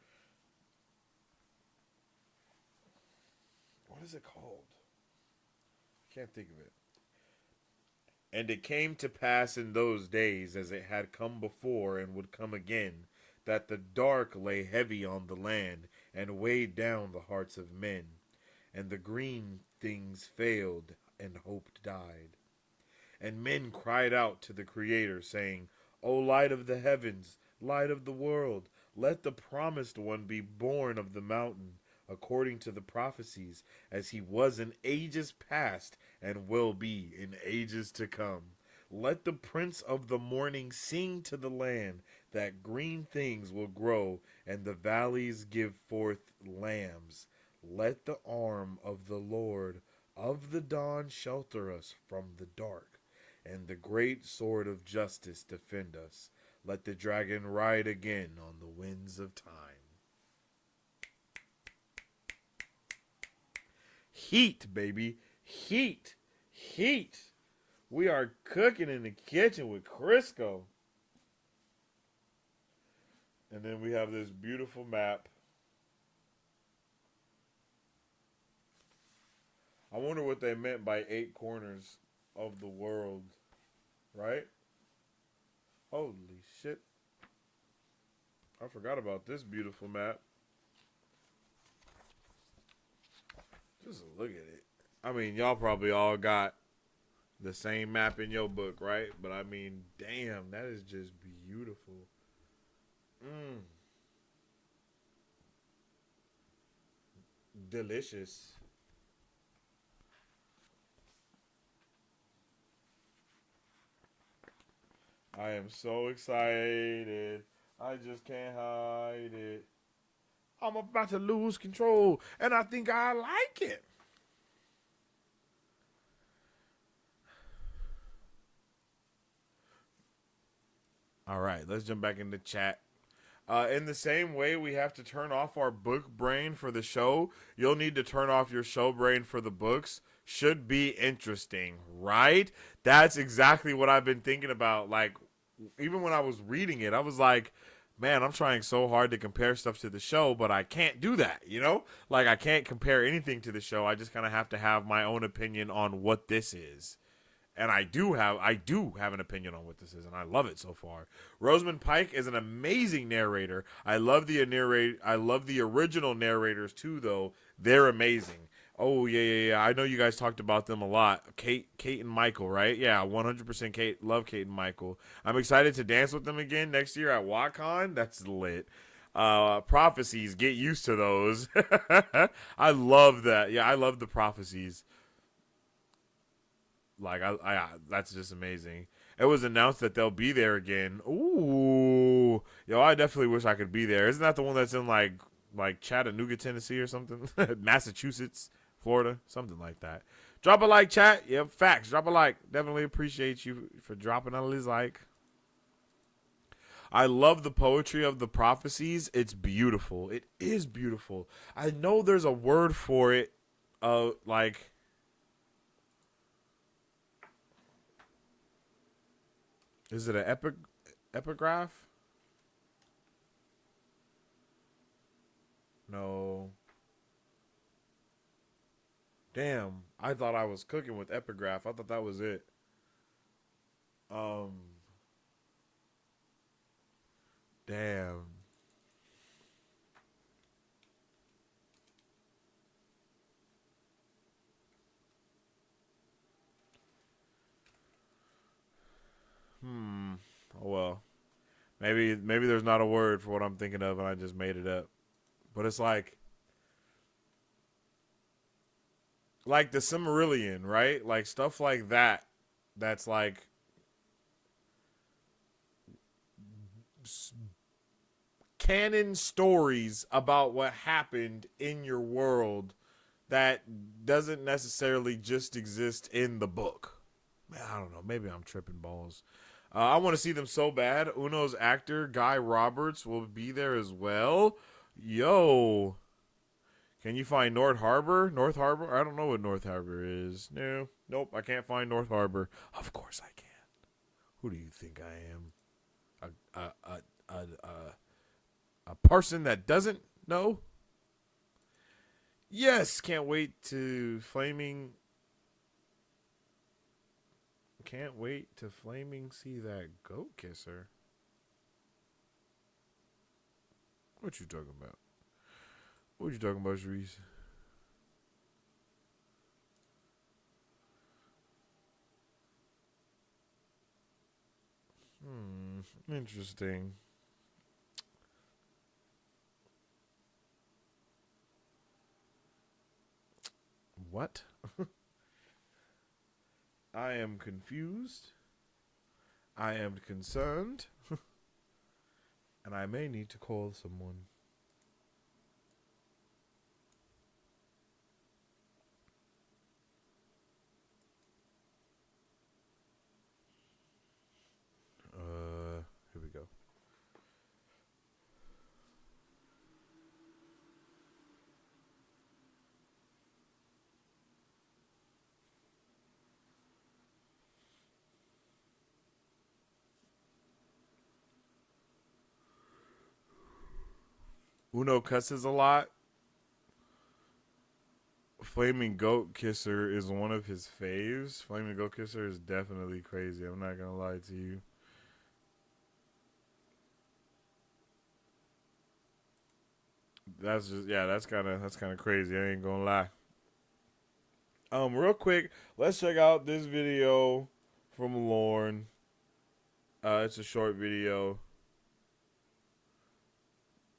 What is it called? I can't think of it. And it came to pass in those days, as it had come before and would come again, that the dark lay heavy on the land and weighed down the hearts of men, and the green things failed and hope died. And men cried out to the Creator, saying, O light of the heavens, light of the world, let the promised one be born of the mountain, according to the prophecies, as he was in ages past and will be in ages to come. Let the prince of the morning sing to the land, that green things will grow and the valleys give forth lambs. Let the arm of the Lord of the dawn shelter us from the dark, and the great sword of justice defend us. Let the dragon ride again on the winds of time. Heat, baby. Heat. Heat. We are cooking in the kitchen with Crisco. And then we have this beautiful map. I wonder what they meant by 8 corners of the world. Right? Holy shit. I forgot about this beautiful map. Just look at it. I mean, y'all probably all got the same map in your book, right? But I mean, damn, that is just beautiful. Delicious. I am so excited. I just can't hide it. I'm about to lose control, and I think I like it. All right, let's jump back into chat. In the same way we have to turn off our book brain for the show, you'll need to turn off your show brain for the books. Should be interesting, right? That's exactly what I've been thinking about. Like, even when I was reading it, I was like, man, I'm trying so hard to compare stuff to the show, but I can't do that, you know? Like, I can't compare anything to the show. I just kind of have to have my own opinion on what this is. And I do have an opinion on what this is, and I love it so far. Rosamund Pike is an amazing narrator. I love the original narrators too, though. They're amazing. Oh yeah. I know you guys talked about them a lot. Kate and Michael, right? Yeah, 100% Kate. Love Kate and Michael. I'm excited to dance with them again next year at WatCon. That's lit. Prophecies, get used to those. I love that. Yeah, I love the prophecies. Like I that's just amazing. It was announced that they'll be there again. Ooh, yo, I definitely wish I could be there. Isn't that the one that's in like Chattanooga, Tennessee, or something? Massachusetts. Florida, something like that. Drop a like, chat. Yep, facts. Drop a like. Definitely appreciate you for dropping a like. I love the poetry of the prophecies. It's beautiful. It is beautiful. I know there's a word for it. Like, is it an epigraph? No. Damn, I thought I was cooking with epigraph. I thought that was it. Damn. Oh well. Maybe there's not a word for what I'm thinking of and I just made it up. But it's like the Silmarillion, right? Like stuff like that. That's like canon stories about what happened in your world that doesn't necessarily just exist in the book. Man, I don't know. Maybe I'm tripping balls. I want to see them so bad. Uno's actor, Guy Roberts, will be there as well. Yo. Can you find North Harbor? North Harbor? I don't know what North Harbor is. No. Nope, I can't find North Harbor. Of course I can. Who do you think I am? A person that doesn't know? Yes, can't wait to flaming see that goat kisser. What you talking about? What you talking about, Sharice? Interesting. What? I am confused. I am concerned. And I may need to call someone. Here we go. Uno cusses a lot. Flaming Goat Kisser is one of his faves. Flaming Goat Kisser is definitely crazy. I'm not gonna lie to you. That's just that's kind of crazy. I ain't gonna lie. Real quick, let's check out this video from Lorne. It's a short video.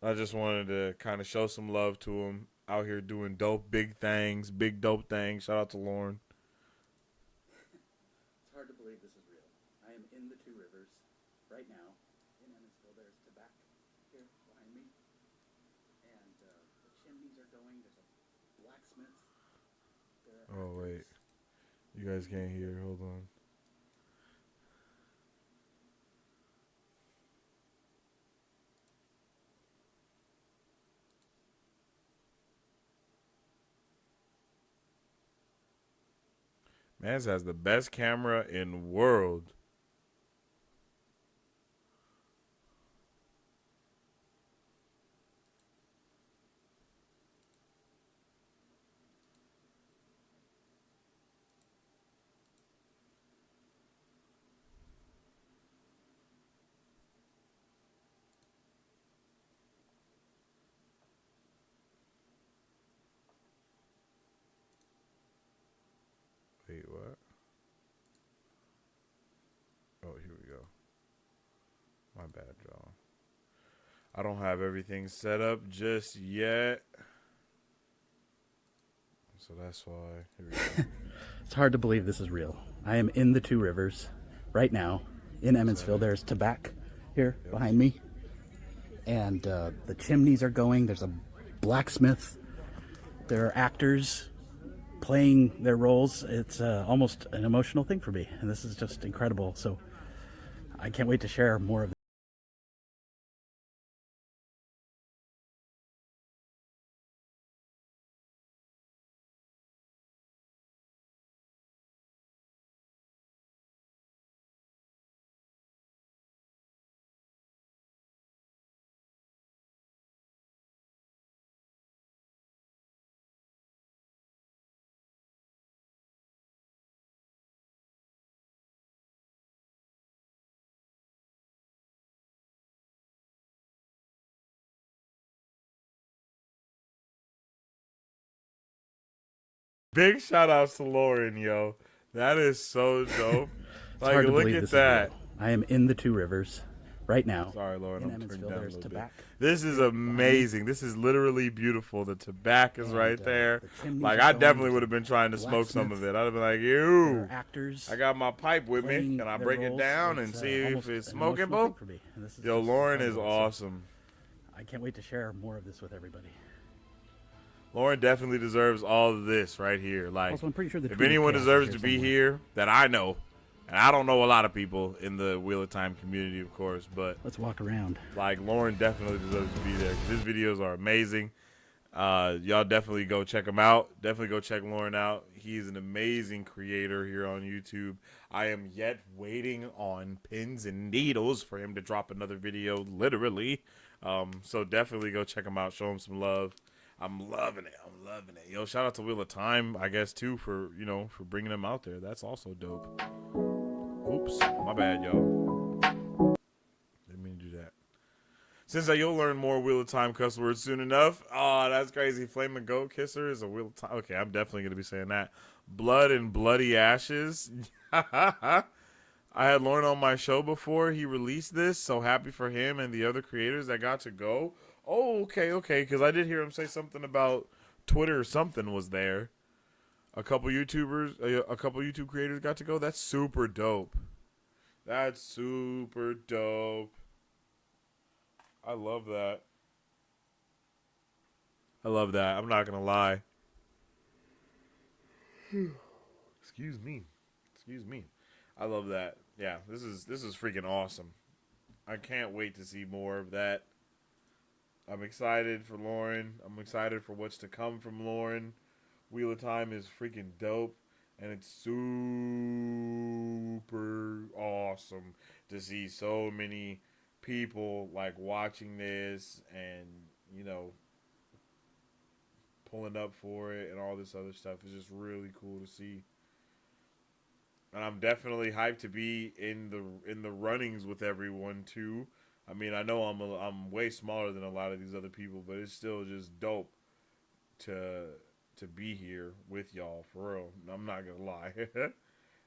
I just wanted to kind of show some love to him out here doing big dope things. Shout out to Lorne. It's hard to believe this is real. I am in the two rivers right now. In Emmetsville, there's tobacco here behind me. And the chimneys are going. There's a blacksmith. Oh, wait. You guys can't hear. Hold on. Mans has the best camera in the world. Wait, what? Oh, here we go. My bad, y'all. I don't have everything set up just yet. So that's why. Here we go. It's hard to believe this is real. I am in the two rivers right now in Emmetsville. There's tobacco here behind me. And the chimneys are going. There's a blacksmith. There are actors playing their roles. It's almost an emotional thing for me, and this is just incredible. So I can't wait to share more of. Big shout outs to Lauren, yo. That is so dope. It's hard to look believe at this that. is real. I am in the Two Rivers right now. Sorry, Lauren, in I'm turning Emmonsville. down a There's little bit. tobacco. This is amazing. This is literally beautiful. The tobacco is right there. The chimneys Like, are I going. definitely There's would have been trying to smoke some of it. I'd have been like, There ew. are actors. I got my pipe with me. playing Can I their break it roles. down and It's, see if almost it's an emotional smokable? thing for me, and this is Yo, just Lauren is incredible. So awesome. I can't wait to share more of this with everybody. Lauren definitely deserves all of this right here. Like, Also, I'm pretty sure the if Tweet of anyone Chaos is deserves here to be somewhere. here that I know, and I don't know a lot of people in the Wheel of Time community, of course, but Let's walk around. like Lauren definitely deserves to be there. 'Cause his videos are amazing. Y'all definitely go check him out. Definitely go check Lauren out. He's an amazing creator here on YouTube. I am yet waiting on pins and needles for him to drop another video, literally. So definitely go check him out. Show him some love. I'm loving it. I'm loving it. Yo, shout out to Wheel of Time, I guess, too, for, you know, for bringing him out there. That's also dope. Oops. My bad, y'all. Didn't mean to do that. Sensei, you'll learn more Wheel of Time cuss words soon enough. Oh, that's crazy. Flaming Goat Kisser is a Wheel of Time. Okay, I'm definitely going to be saying that. Blood and Bloody Ashes. I had Lauren on my show before he released this. So happy for him and the other creators that got to go. Oh, okay. Because I did hear him say something about Twitter or something was there. A couple YouTube creators got to go. That's super dope. That's super dope. I love that. I love that. I'm not gonna lie. Excuse me. I love that. Yeah, this is freaking awesome. I can't wait to see more of that. I'm excited for Lauren. I'm excited for what's to come from Lauren. Wheel of Time is freaking dope, and it's super awesome to see so many people like watching this and, you know, pulling up for it and all this other stuff. Is just really cool to see. And I'm definitely hyped to be in the runnings with everyone too. I mean, I know I'm way smaller than a lot of these other people, but it's still just dope to be here with y'all, for real. I'm not gonna lie.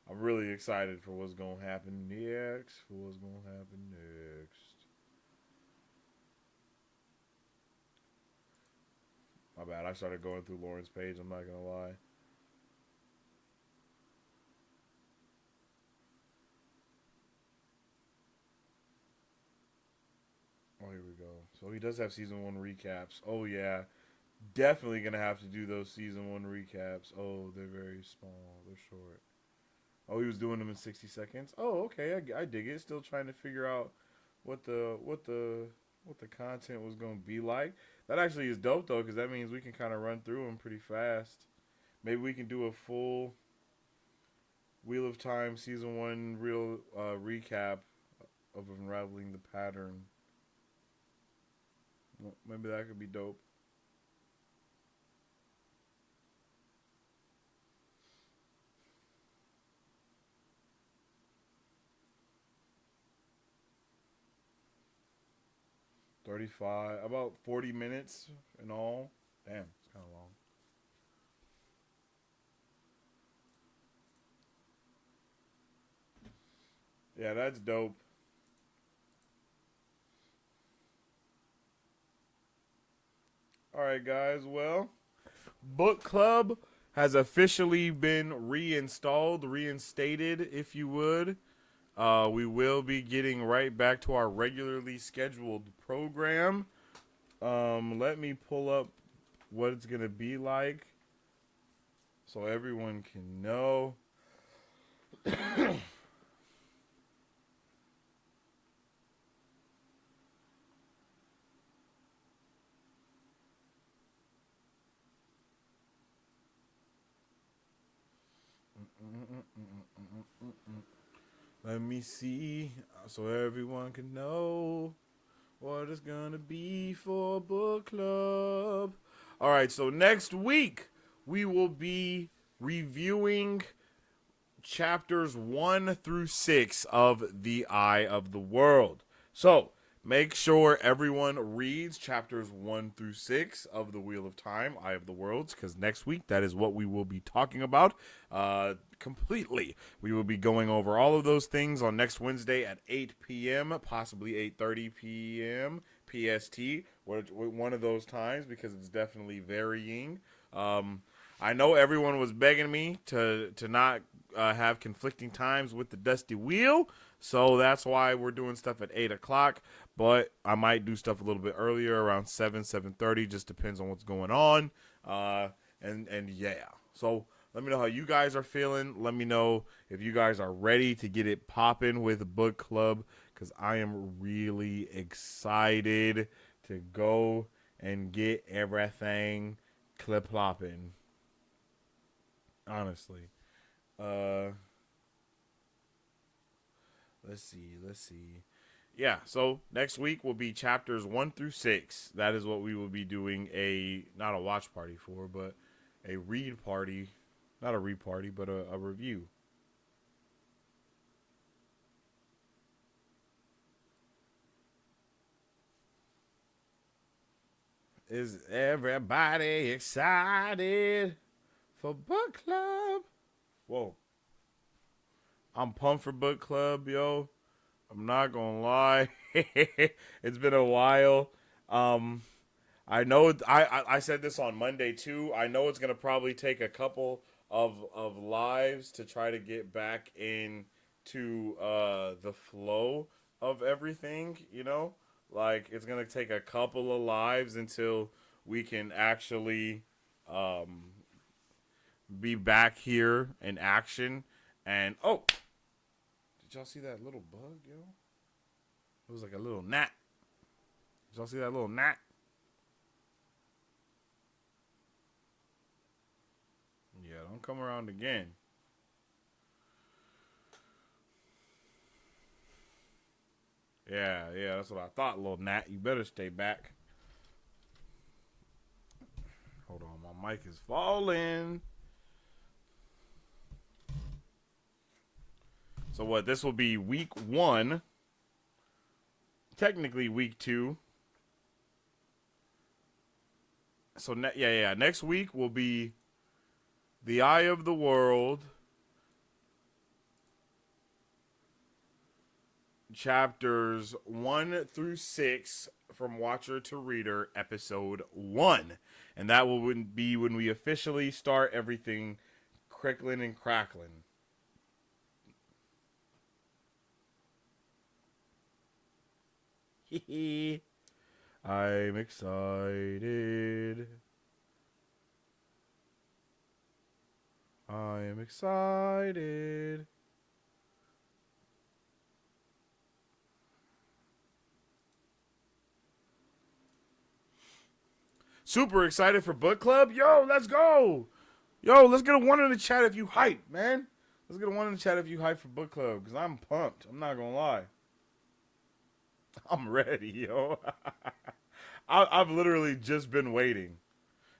I'm really excited for what's gonna happen next. My bad. I started going through Lauren's page. I'm not gonna lie. Oh, here we go. So he does have season 1 recaps. Oh yeah, definitely gonna have to do those season 1 recaps. Oh, they're very small. They're short. Oh, he was doing them in 60 seconds. Oh, okay. I dig it. Still trying to figure out what the content was gonna be like. That actually is dope though, because that means we can kind of run through them pretty fast. Maybe we can do a full Wheel of Time season 1 real recap of unraveling the pattern. Well, maybe that could be dope. About 40 minutes in all. Damn, it's kind of long. Yeah, that's dope. All right, guys. Well, book club has officially been reinstated, if you would. We will be getting right back to our regularly scheduled program. Let me pull up what it's going to be like. So so everyone can know. Let me see, so everyone can know what it's gonna be for book club. All right, so next week we will be reviewing chapters 1 through 6 of The Eye of the World. So make sure everyone reads chapters 1 through 6 of The Wheel of Time, Eye of the Worlds, because next week that is what we will be talking about completely. We will be going over all of those things on next Wednesday at 8 p.m., possibly 8:30 p.m. PST, one of those times, because it's definitely varying. I know everyone was begging me to not have conflicting times with the Dusty Wheel, so that's why we're doing stuff at 8 o'clock, but I might do stuff a little bit earlier, around 7:30, just depends on what's going on, and yeah. So let me know how you guys are feeling. Let me know if you guys are ready to get it popping with book club, because I am really excited to go and get everything clip-plopping. Honestly. Let's see. Yeah, so next week will be chapters 1 through 6. That is what we will be doing not a watch party for, but a read party. Not a read party, but a review. Is everybody excited for book club? Whoa. I'm pumped for book club, yo. I'm not gonna lie. It's been a while. I know I said this on Monday too. I know it's gonna probably take a couple of lives to try to get back into the flow of everything, you know? Like, it's gonna take a couple of lives until we can actually be back here in action. And oh, did y'all see that little bug, yo? It was like a little gnat. Did y'all see that little gnat? Yeah, don't come around again. Yeah, that's what I thought, little gnat. You better stay back. Hold on, my mic is falling. So what, this will be week 1. Technically week 2. So, next week will be The Eye of the World, chapters 1 through 6 from Watcher to Reader, episode 1. And that will be when we officially start everything crickling and crackling. I'm excited. I am excited. Super excited for book club. Yo, let's go. Yo, let's get a 1 in the chat if you hype, man. Let's get a 1 in the chat if you hype for book club, because I'm pumped. I'm not going to lie. I'm ready, yo. I've literally just been waiting.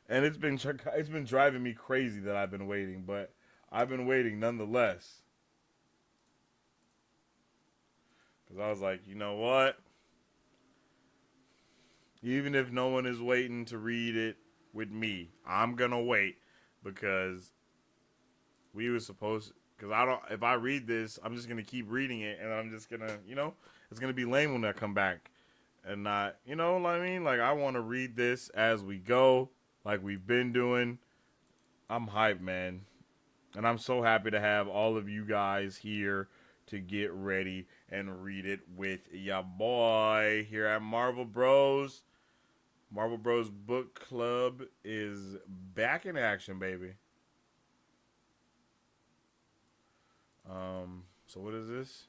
And it's been driving me crazy that I've been waiting, but I've been waiting nonetheless. Because I was like, you know what? Even if no one is waiting to read it with me, I'm going to wait, because we were supposed to, because if I read this, I'm just going to keep reading it, and I'm just going to, it's going to be lame when I come back and not, you know what I mean? Like, I want to read this as we go, like we've been doing. I'm hyped, man. And I'm so happy to have all of you guys here to get ready and read it with ya boy here at Marvel Bros. Marvel Bros Book Club is back in action, baby. So what is this?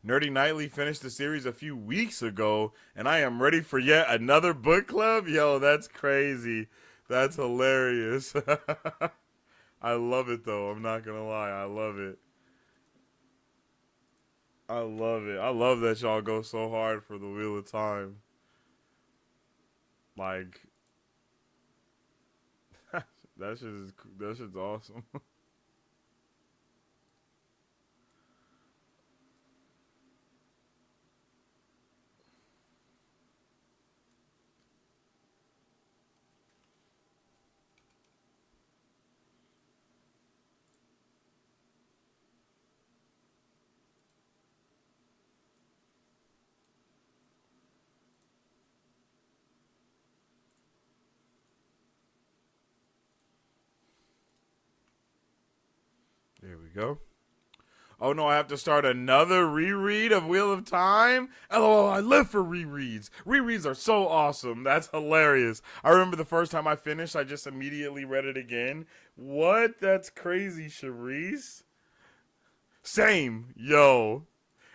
Nerdy Nightly finished the series a few weeks ago, and I am ready for yet another book club. Yo, that's crazy. That's hilarious. I love it, though. I'm not gonna lie. I love it. I love it. I love that y'all go so hard for the Wheel of Time. Like, that shit's awesome. There we go. Oh no, I have to start another reread of Wheel of Time? LOL, I live for rereads. Rereads are so awesome. That's hilarious. I remember the first time I finished, I just immediately read it again. What? That's crazy, Charisse. Same. Yo.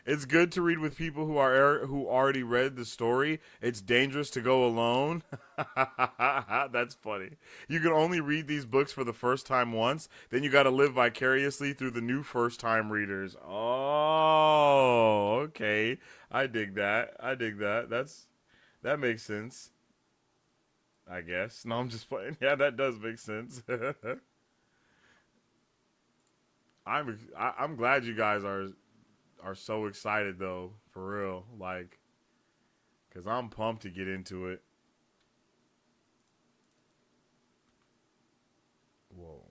It's good to read with people who already read the story. It's dangerous to go alone. That's funny. You can only read these books for the first time once. Then you got to live vicariously through the new first-time readers. Oh, okay. I dig that. I dig that. That makes sense. I guess. No, I'm just playing. Yeah, that does make sense. I'm glad you guys are so excited though, for real. Like, cause I'm pumped to get into it. Whoa.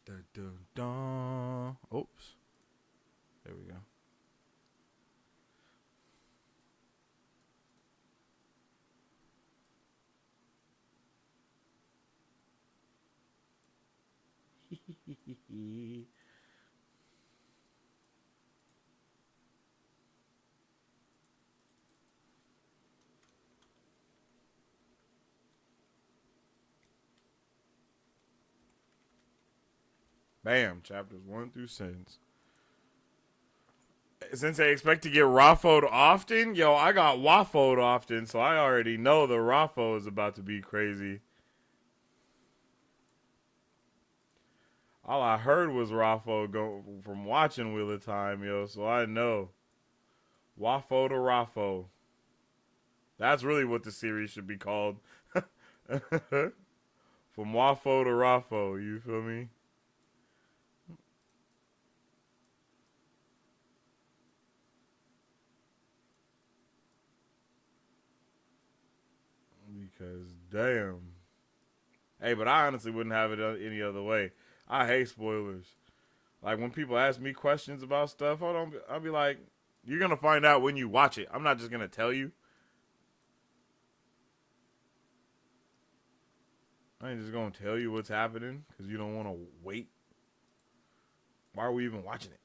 Dun, dun, dun. Oops. There we go. Bam. Chapters 1 through 6. Sensei, expect to get Raffoed often? Yo, I got Waffoed often, so I already know the Raffo is about to be crazy. All I heard was Raffo go from watching Wheel of Time, yo, so I know. Waffo to Raffo. That's really what the series should be called. From Waffo to Raffo, you feel me? Because, damn. Hey, but I honestly wouldn't have it any other way. I hate spoilers. Like, when people ask me questions about stuff, I'll be like, you're going to find out when you watch it. I'm not just going to tell you. I ain't just going to tell you what's happening because you don't want to wait. Why are we even watching it?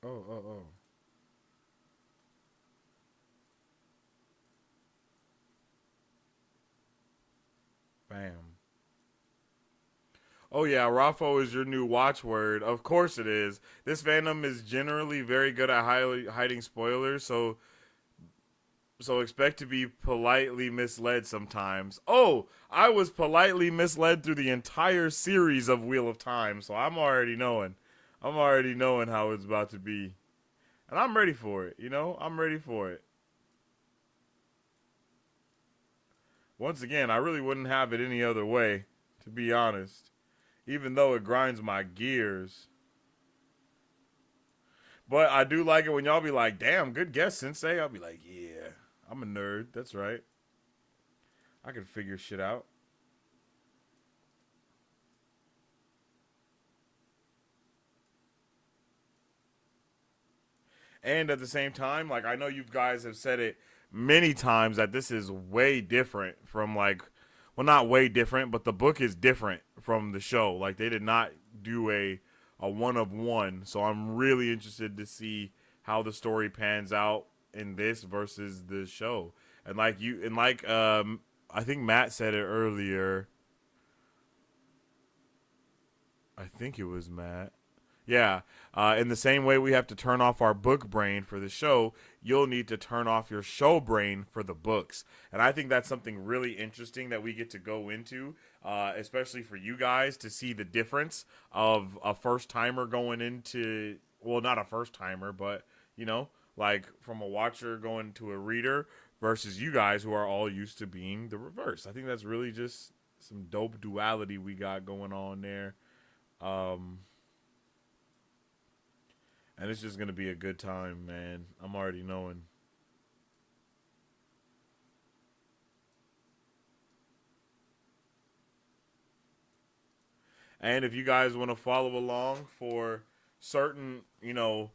Oh. Bam. Oh yeah, Raffo is your new watchword. Of course it is. This fandom is generally very good at hiding spoilers, so expect to be politely misled sometimes. Oh, I was politely misled through the entire series of Wheel of Time, so I'm already knowing. I'm already knowing how it's about to be. And I'm ready for it, you know? I'm ready for it. Once again, I really wouldn't have it any other way, to be honest. Even though it grinds my gears. But I do like it when y'all be like, damn, good guess, Sensei. I'll be like, yeah, I'm a nerd. That's right. I can figure shit out. And at the same time, like, I know you guys have said it many times that this is way different from, like, well, not way different, but the book is different from the show. Like, they did not do a one of one. So I'm really interested to see how the story pans out in this versus the show. And I think Matt said it earlier. I think it was Matt. Yeah. In the same way we have to turn off our book brain for the show, you'll need to turn off your show brain for the books. And I think that's something really interesting that we get to go into, especially for you guys to see the difference of a first timer going into, well, not a first timer, but, you know, like from a watcher going to a reader versus you guys who are all used to being the reverse. I think that's really just some dope duality we got going on there. And it's just going to be a good time, man. I'm already knowing. And if you guys want to follow along for certain, you know,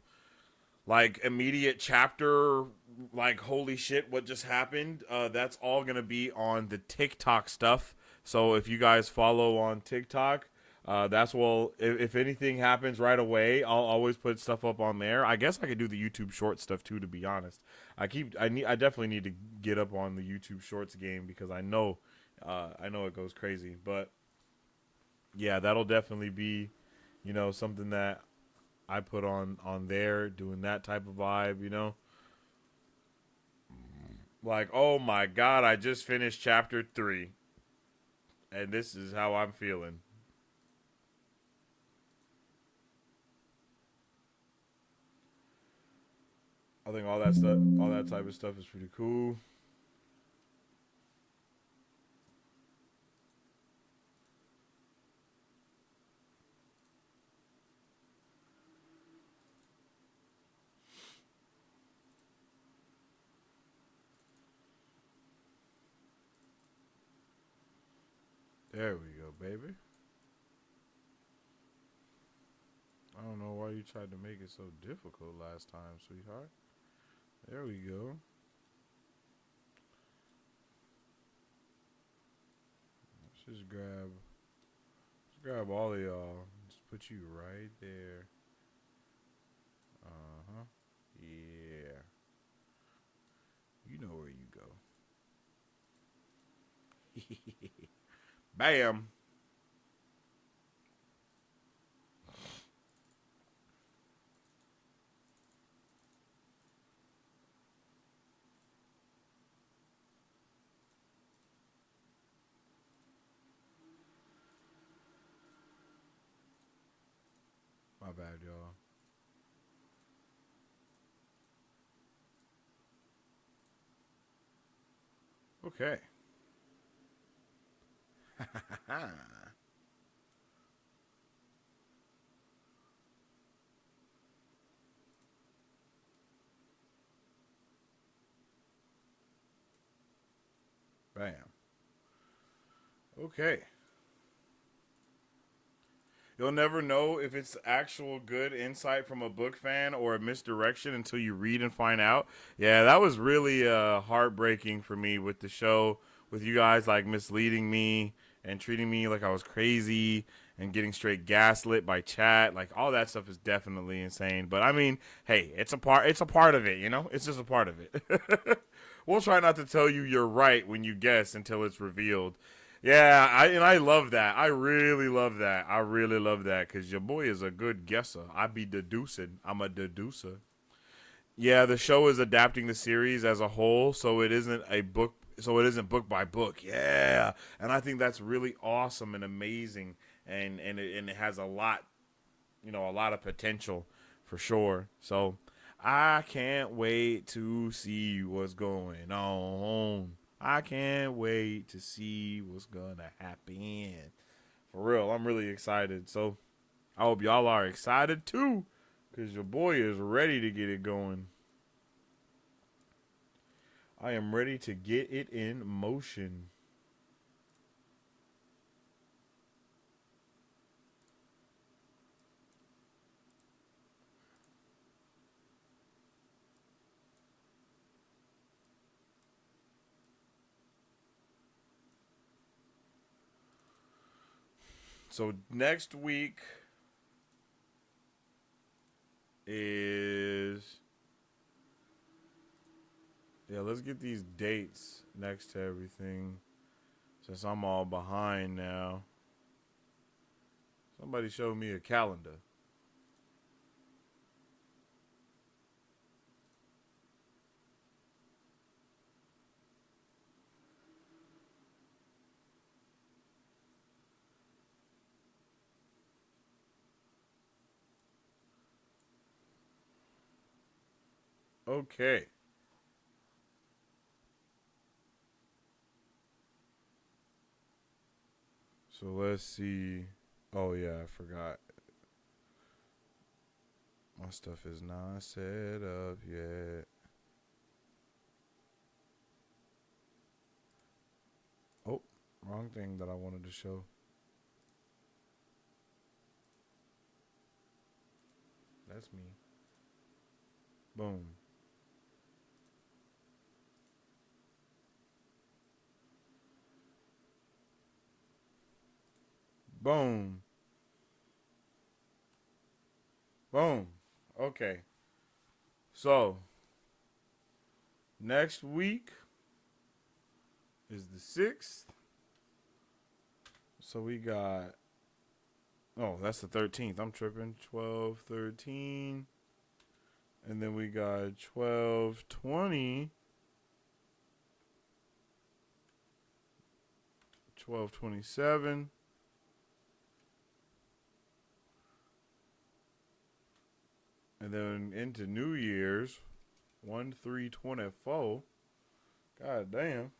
like immediate chapter, like holy shit, what just happened, that's all going to be on the TikTok stuff. So if you guys follow on TikTok, that's if anything happens right away, I'll always put stuff up on there. I guess I could do the YouTube short stuff too, to be honest. I definitely need to get up on the YouTube shorts game because I know it goes crazy. But yeah, that'll definitely be, you know, something that I put on there, doing that type of vibe, you know. Like, oh my god, I just finished chapter 3, and this is how I'm feeling. I think all that type of stuff is pretty cool. There we go, baby. I don't know why you tried to make it so difficult last time, sweetheart. There we go. Let's just grab all of y'all. Just put you right there. Uh-huh. Yeah. You know where you go. Bam. My bad, y'all. Okay. Bam. Okay. You'll never know if it's actual good insight from a book fan or a misdirection until you read and find out. Yeah, that was really heartbreaking for me with the show, with you guys like misleading me and treating me like I was crazy and getting straight gaslit by chat. Like all that stuff is definitely insane. But I mean, hey, it's a part of it, you know? It's just a part of it. We'll try not to tell you you're right when you guess until it's revealed. Yeah, I love that. I really love that. I really love that because your boy is a good guesser. I be deducing. I'm a deducer. Yeah, the show is adapting the series as a whole, so it isn't a book. So it isn't book by book. Yeah, and I think that's really awesome and amazing, and it has a lot, you know, a lot of potential for sure. So I can't wait to see what's going on. I can't wait to see what's gonna happen. For real, I'm really excited. So I hope y'all are excited too, because your boy is ready to get it going. I am ready to get it in motion. So next week is, yeah, let's get these dates next to everything since I'm all behind now. Somebody showed me a calendar. Okay. So let's see. Oh yeah, I forgot. My stuff is not set up yet. Oh, wrong thing that I wanted to show. That's me. Boom. Boom. Boom. Okay. So, next week is the 6th. So we got, oh, that's the 13th. I'm tripping. 12, 13. And then we got 12, 20. 12, 27. And then into New Year's, 1, 3, 24. God damn.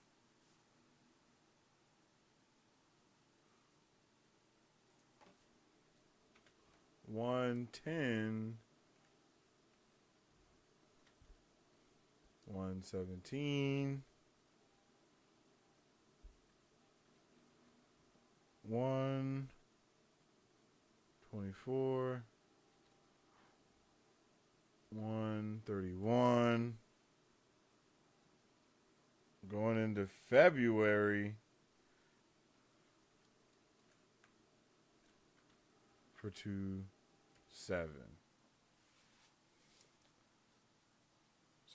1, 10. 1, 17. 1, 24. 1, 31. Going into February for 2, 7.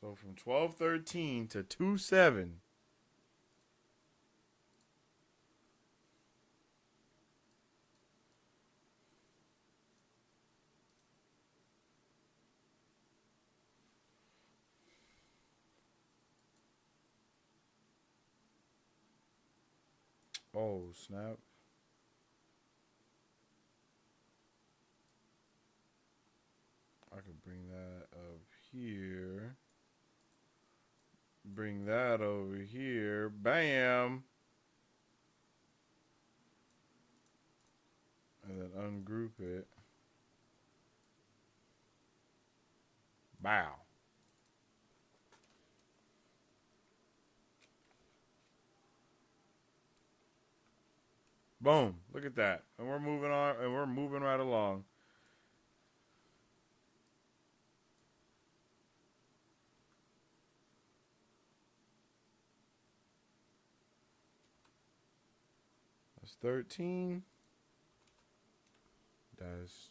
So from 12, 13 to 2, 7. Oh, snap. I could bring that up here. Bring that over here. Bam. And then ungroup it. Bow. Boom. Look at that. And we're moving on, and we're moving right along. That's 13. That's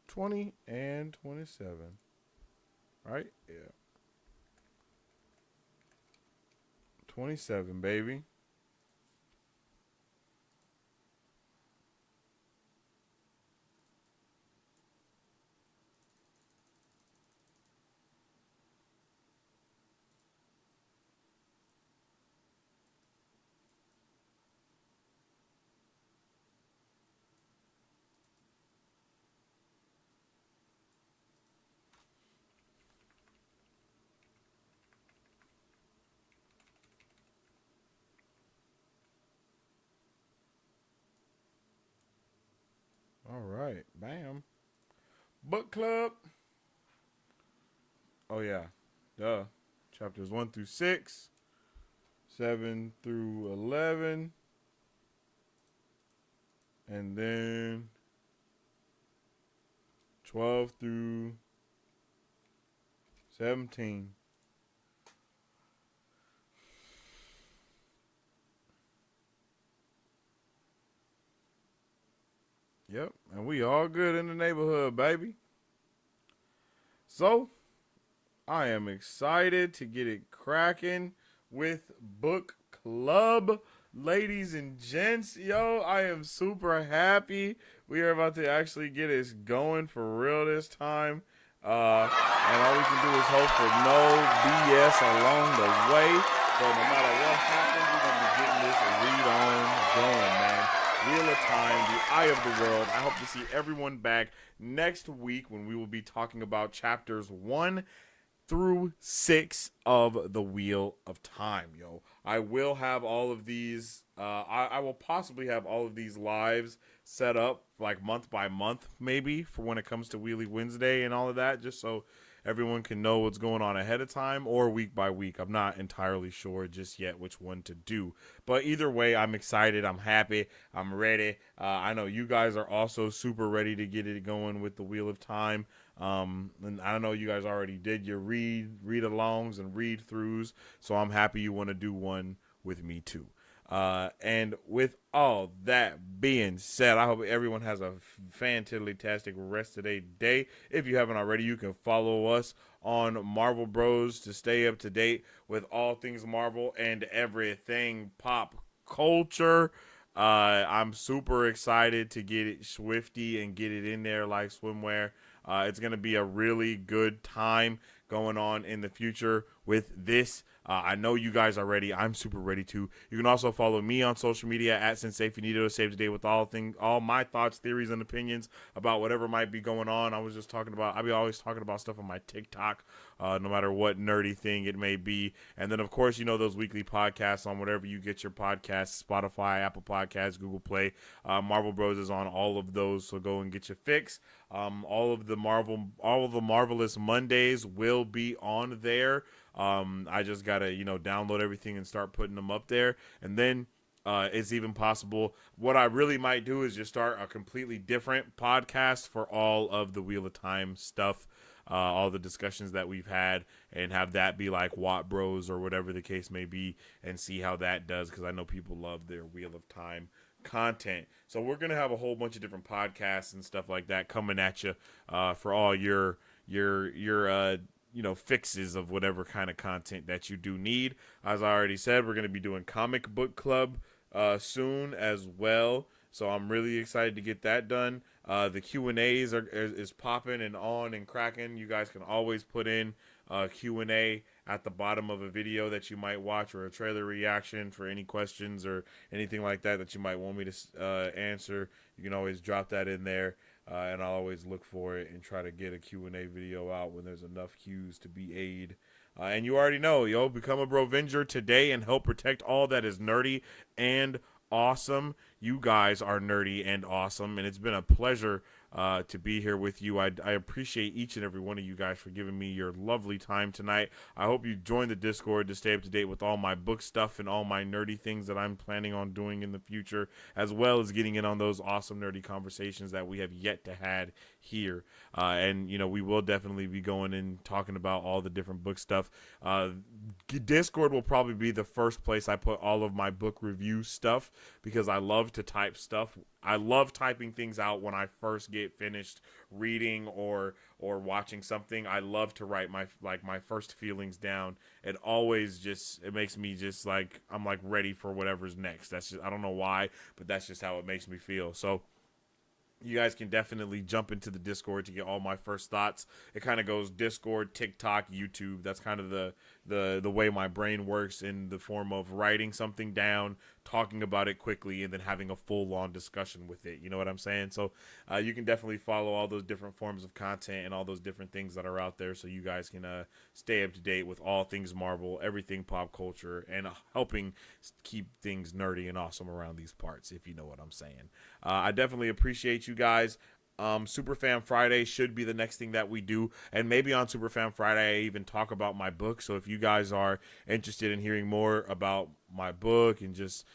20 and 27. Right? Yeah. 27, baby. All right. Bam. Book club. Oh, yeah. Duh. Chapters 1 through 6, 7 through 11, and then 12 through 17. Yep, and we all good in the neighborhood, baby. So, I am excited to get it cracking with book club. Ladies and gents, yo, I am super happy. We are about to actually get us going for real this time. And all we can do is hope for no BS along the way. But no matter what happens, we're going to be getting this read on going, man. Wheel of Time, the Eye of the World. I hope to see everyone back next week when we will be talking about chapters 1 through 6 of the Wheel of Time, yo. I will have all of these, I will possibly have all of these lives set up like month by month, maybe, for when it comes to Wheelie Wednesday and all of that, just so everyone can know what's going on ahead of time, or week by week. I'm not entirely sure just yet which one to do. But either way, I'm excited. I'm happy. I'm ready. I know you guys are also super ready to get it going with the Wheel of Time. And I know you guys already did your read-alongs and read-throughs, so I'm happy you want to do one with me too. And with all that being said, I hope everyone has a fantastic rest of their day. If you haven't already, you can follow us on Marvel Bros to stay up to date with all things Marvel and everything pop culture. I'm super excited to get it swifty and get it in there like swimwear. It's going to be a really good time going on in the future with this. I know you guys are ready. I'm super ready too. You can also follow me on social media at Sensei if you need to stay up to date with all my thoughts, theories, and opinions about whatever might be going on. I'll be always talking about stuff on my TikTok, no matter what nerdy thing it may be. And then, of course, you know those weekly podcasts on whatever you get your podcasts, Spotify, Apple Podcasts, Google Play. Marvel Bros is on all of those, so go and get your fix. All of the Marvelous Mondays will be on there. I just gotta, download everything and start putting them up there. And then it's even possible. What I really might do is just start a completely different podcast for all of the Wheel of Time stuff, all the discussions that we've had, and have that be like Watt Bros or whatever the case may be, and see how that does, because I know people love their Wheel of Time content. So we're gonna have a whole bunch of different podcasts and stuff like that coming at you for all your fixes of whatever kind of content that you do need. As I already said, we're going to be doing comic book club soon as well. So I'm really excited to get that done. The Q&As is popping and on and cracking. You guys can always put in Q&A at the bottom of a video that you might watch, or a trailer reaction for any questions or anything like that you might want me to answer. You can always drop that in there. And I'll always look for it and try to get a Q&A video out when there's enough Q's to be aid. And you already know, become a Brovenger today and help protect all that is nerdy and awesome. You guys are nerdy and awesome, and it's been a pleasure to be here with you. I appreciate each and every one of you guys for giving me your lovely time tonight. I hope you join the Discord to stay up to date with all my book stuff and all my nerdy things that I'm planning on doing in the future, as well as getting in on those awesome nerdy conversations that we have yet to had here. And we will definitely be going and talking about all the different book stuff. Discord will probably be the first place I put all of my book review stuff, because I love to type stuff. I love typing things out when I first get finished reading or watching something. I love to write my first feelings down. It makes me just like, I'm like ready for whatever's next. That's just, I don't know why, but that's just how it makes me feel. So you guys can definitely jump into the Discord to get all my first thoughts. It kind of goes Discord, TikTok, YouTube. That's kind of the way my brain works, in the form of writing something down, talking about it quickly and then having a full-on discussion with it. You know what I'm saying? So you can definitely follow all those different forms of content and all those different things that are out there, so you guys can stay up to date with all things Marvel, everything pop culture, and helping keep things nerdy and awesome around these parts, if you know what I'm saying. I definitely appreciate you guys. Superfan Friday should be the next thing that we do, and maybe on Superfan Friday I even talk about my book. So if you guys are interested in hearing more about my book and just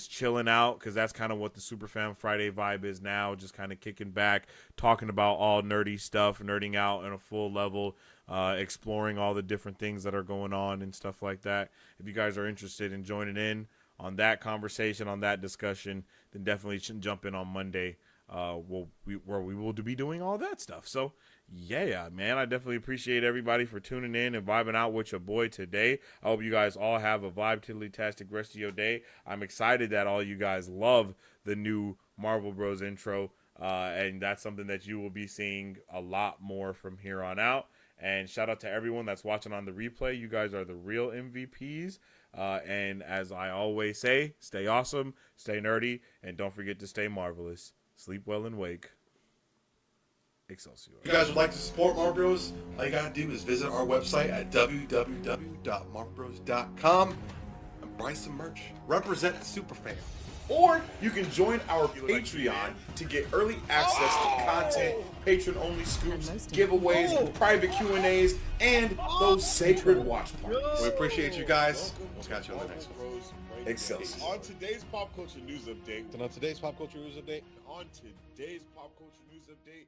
chilling out, because that's kind of what the Superfan Friday vibe is now, just kind of kicking back, talking about all nerdy stuff, nerding out on a full level, exploring all the different things that are going on and stuff like that. If you guys are interested in joining in on that conversation, on that discussion, then definitely should jump in on Monday, where we will be doing all that stuff. So yeah, man, I definitely appreciate everybody for tuning in and vibing out with your boy today. I hope you guys all have a vibe-tiddly-tastic rest of your day. I'm excited that all you guys love the new Marvel Bros intro, and that's something that you will be seeing a lot more from here on out. And shout out to everyone that's watching on the replay. You guys are the real MVPs. And as I always say, stay awesome, stay nerdy, and don't forget to stay marvelous. Sleep well and wake. Excelsior. If you guys would like to support Marvel Bros, all you gotta do is visit our website at www.marvelbros.com and buy some merch. Represent the superfan. Or you can join our Patreon to get early access to content, patron-only scoops, giveaways, private Q&As, and those sacred watch parties. We appreciate you guys. We'll catch you on the next one. Excelsior. On today's pop culture news update. And on today's pop culture news update, On today's pop culture news update,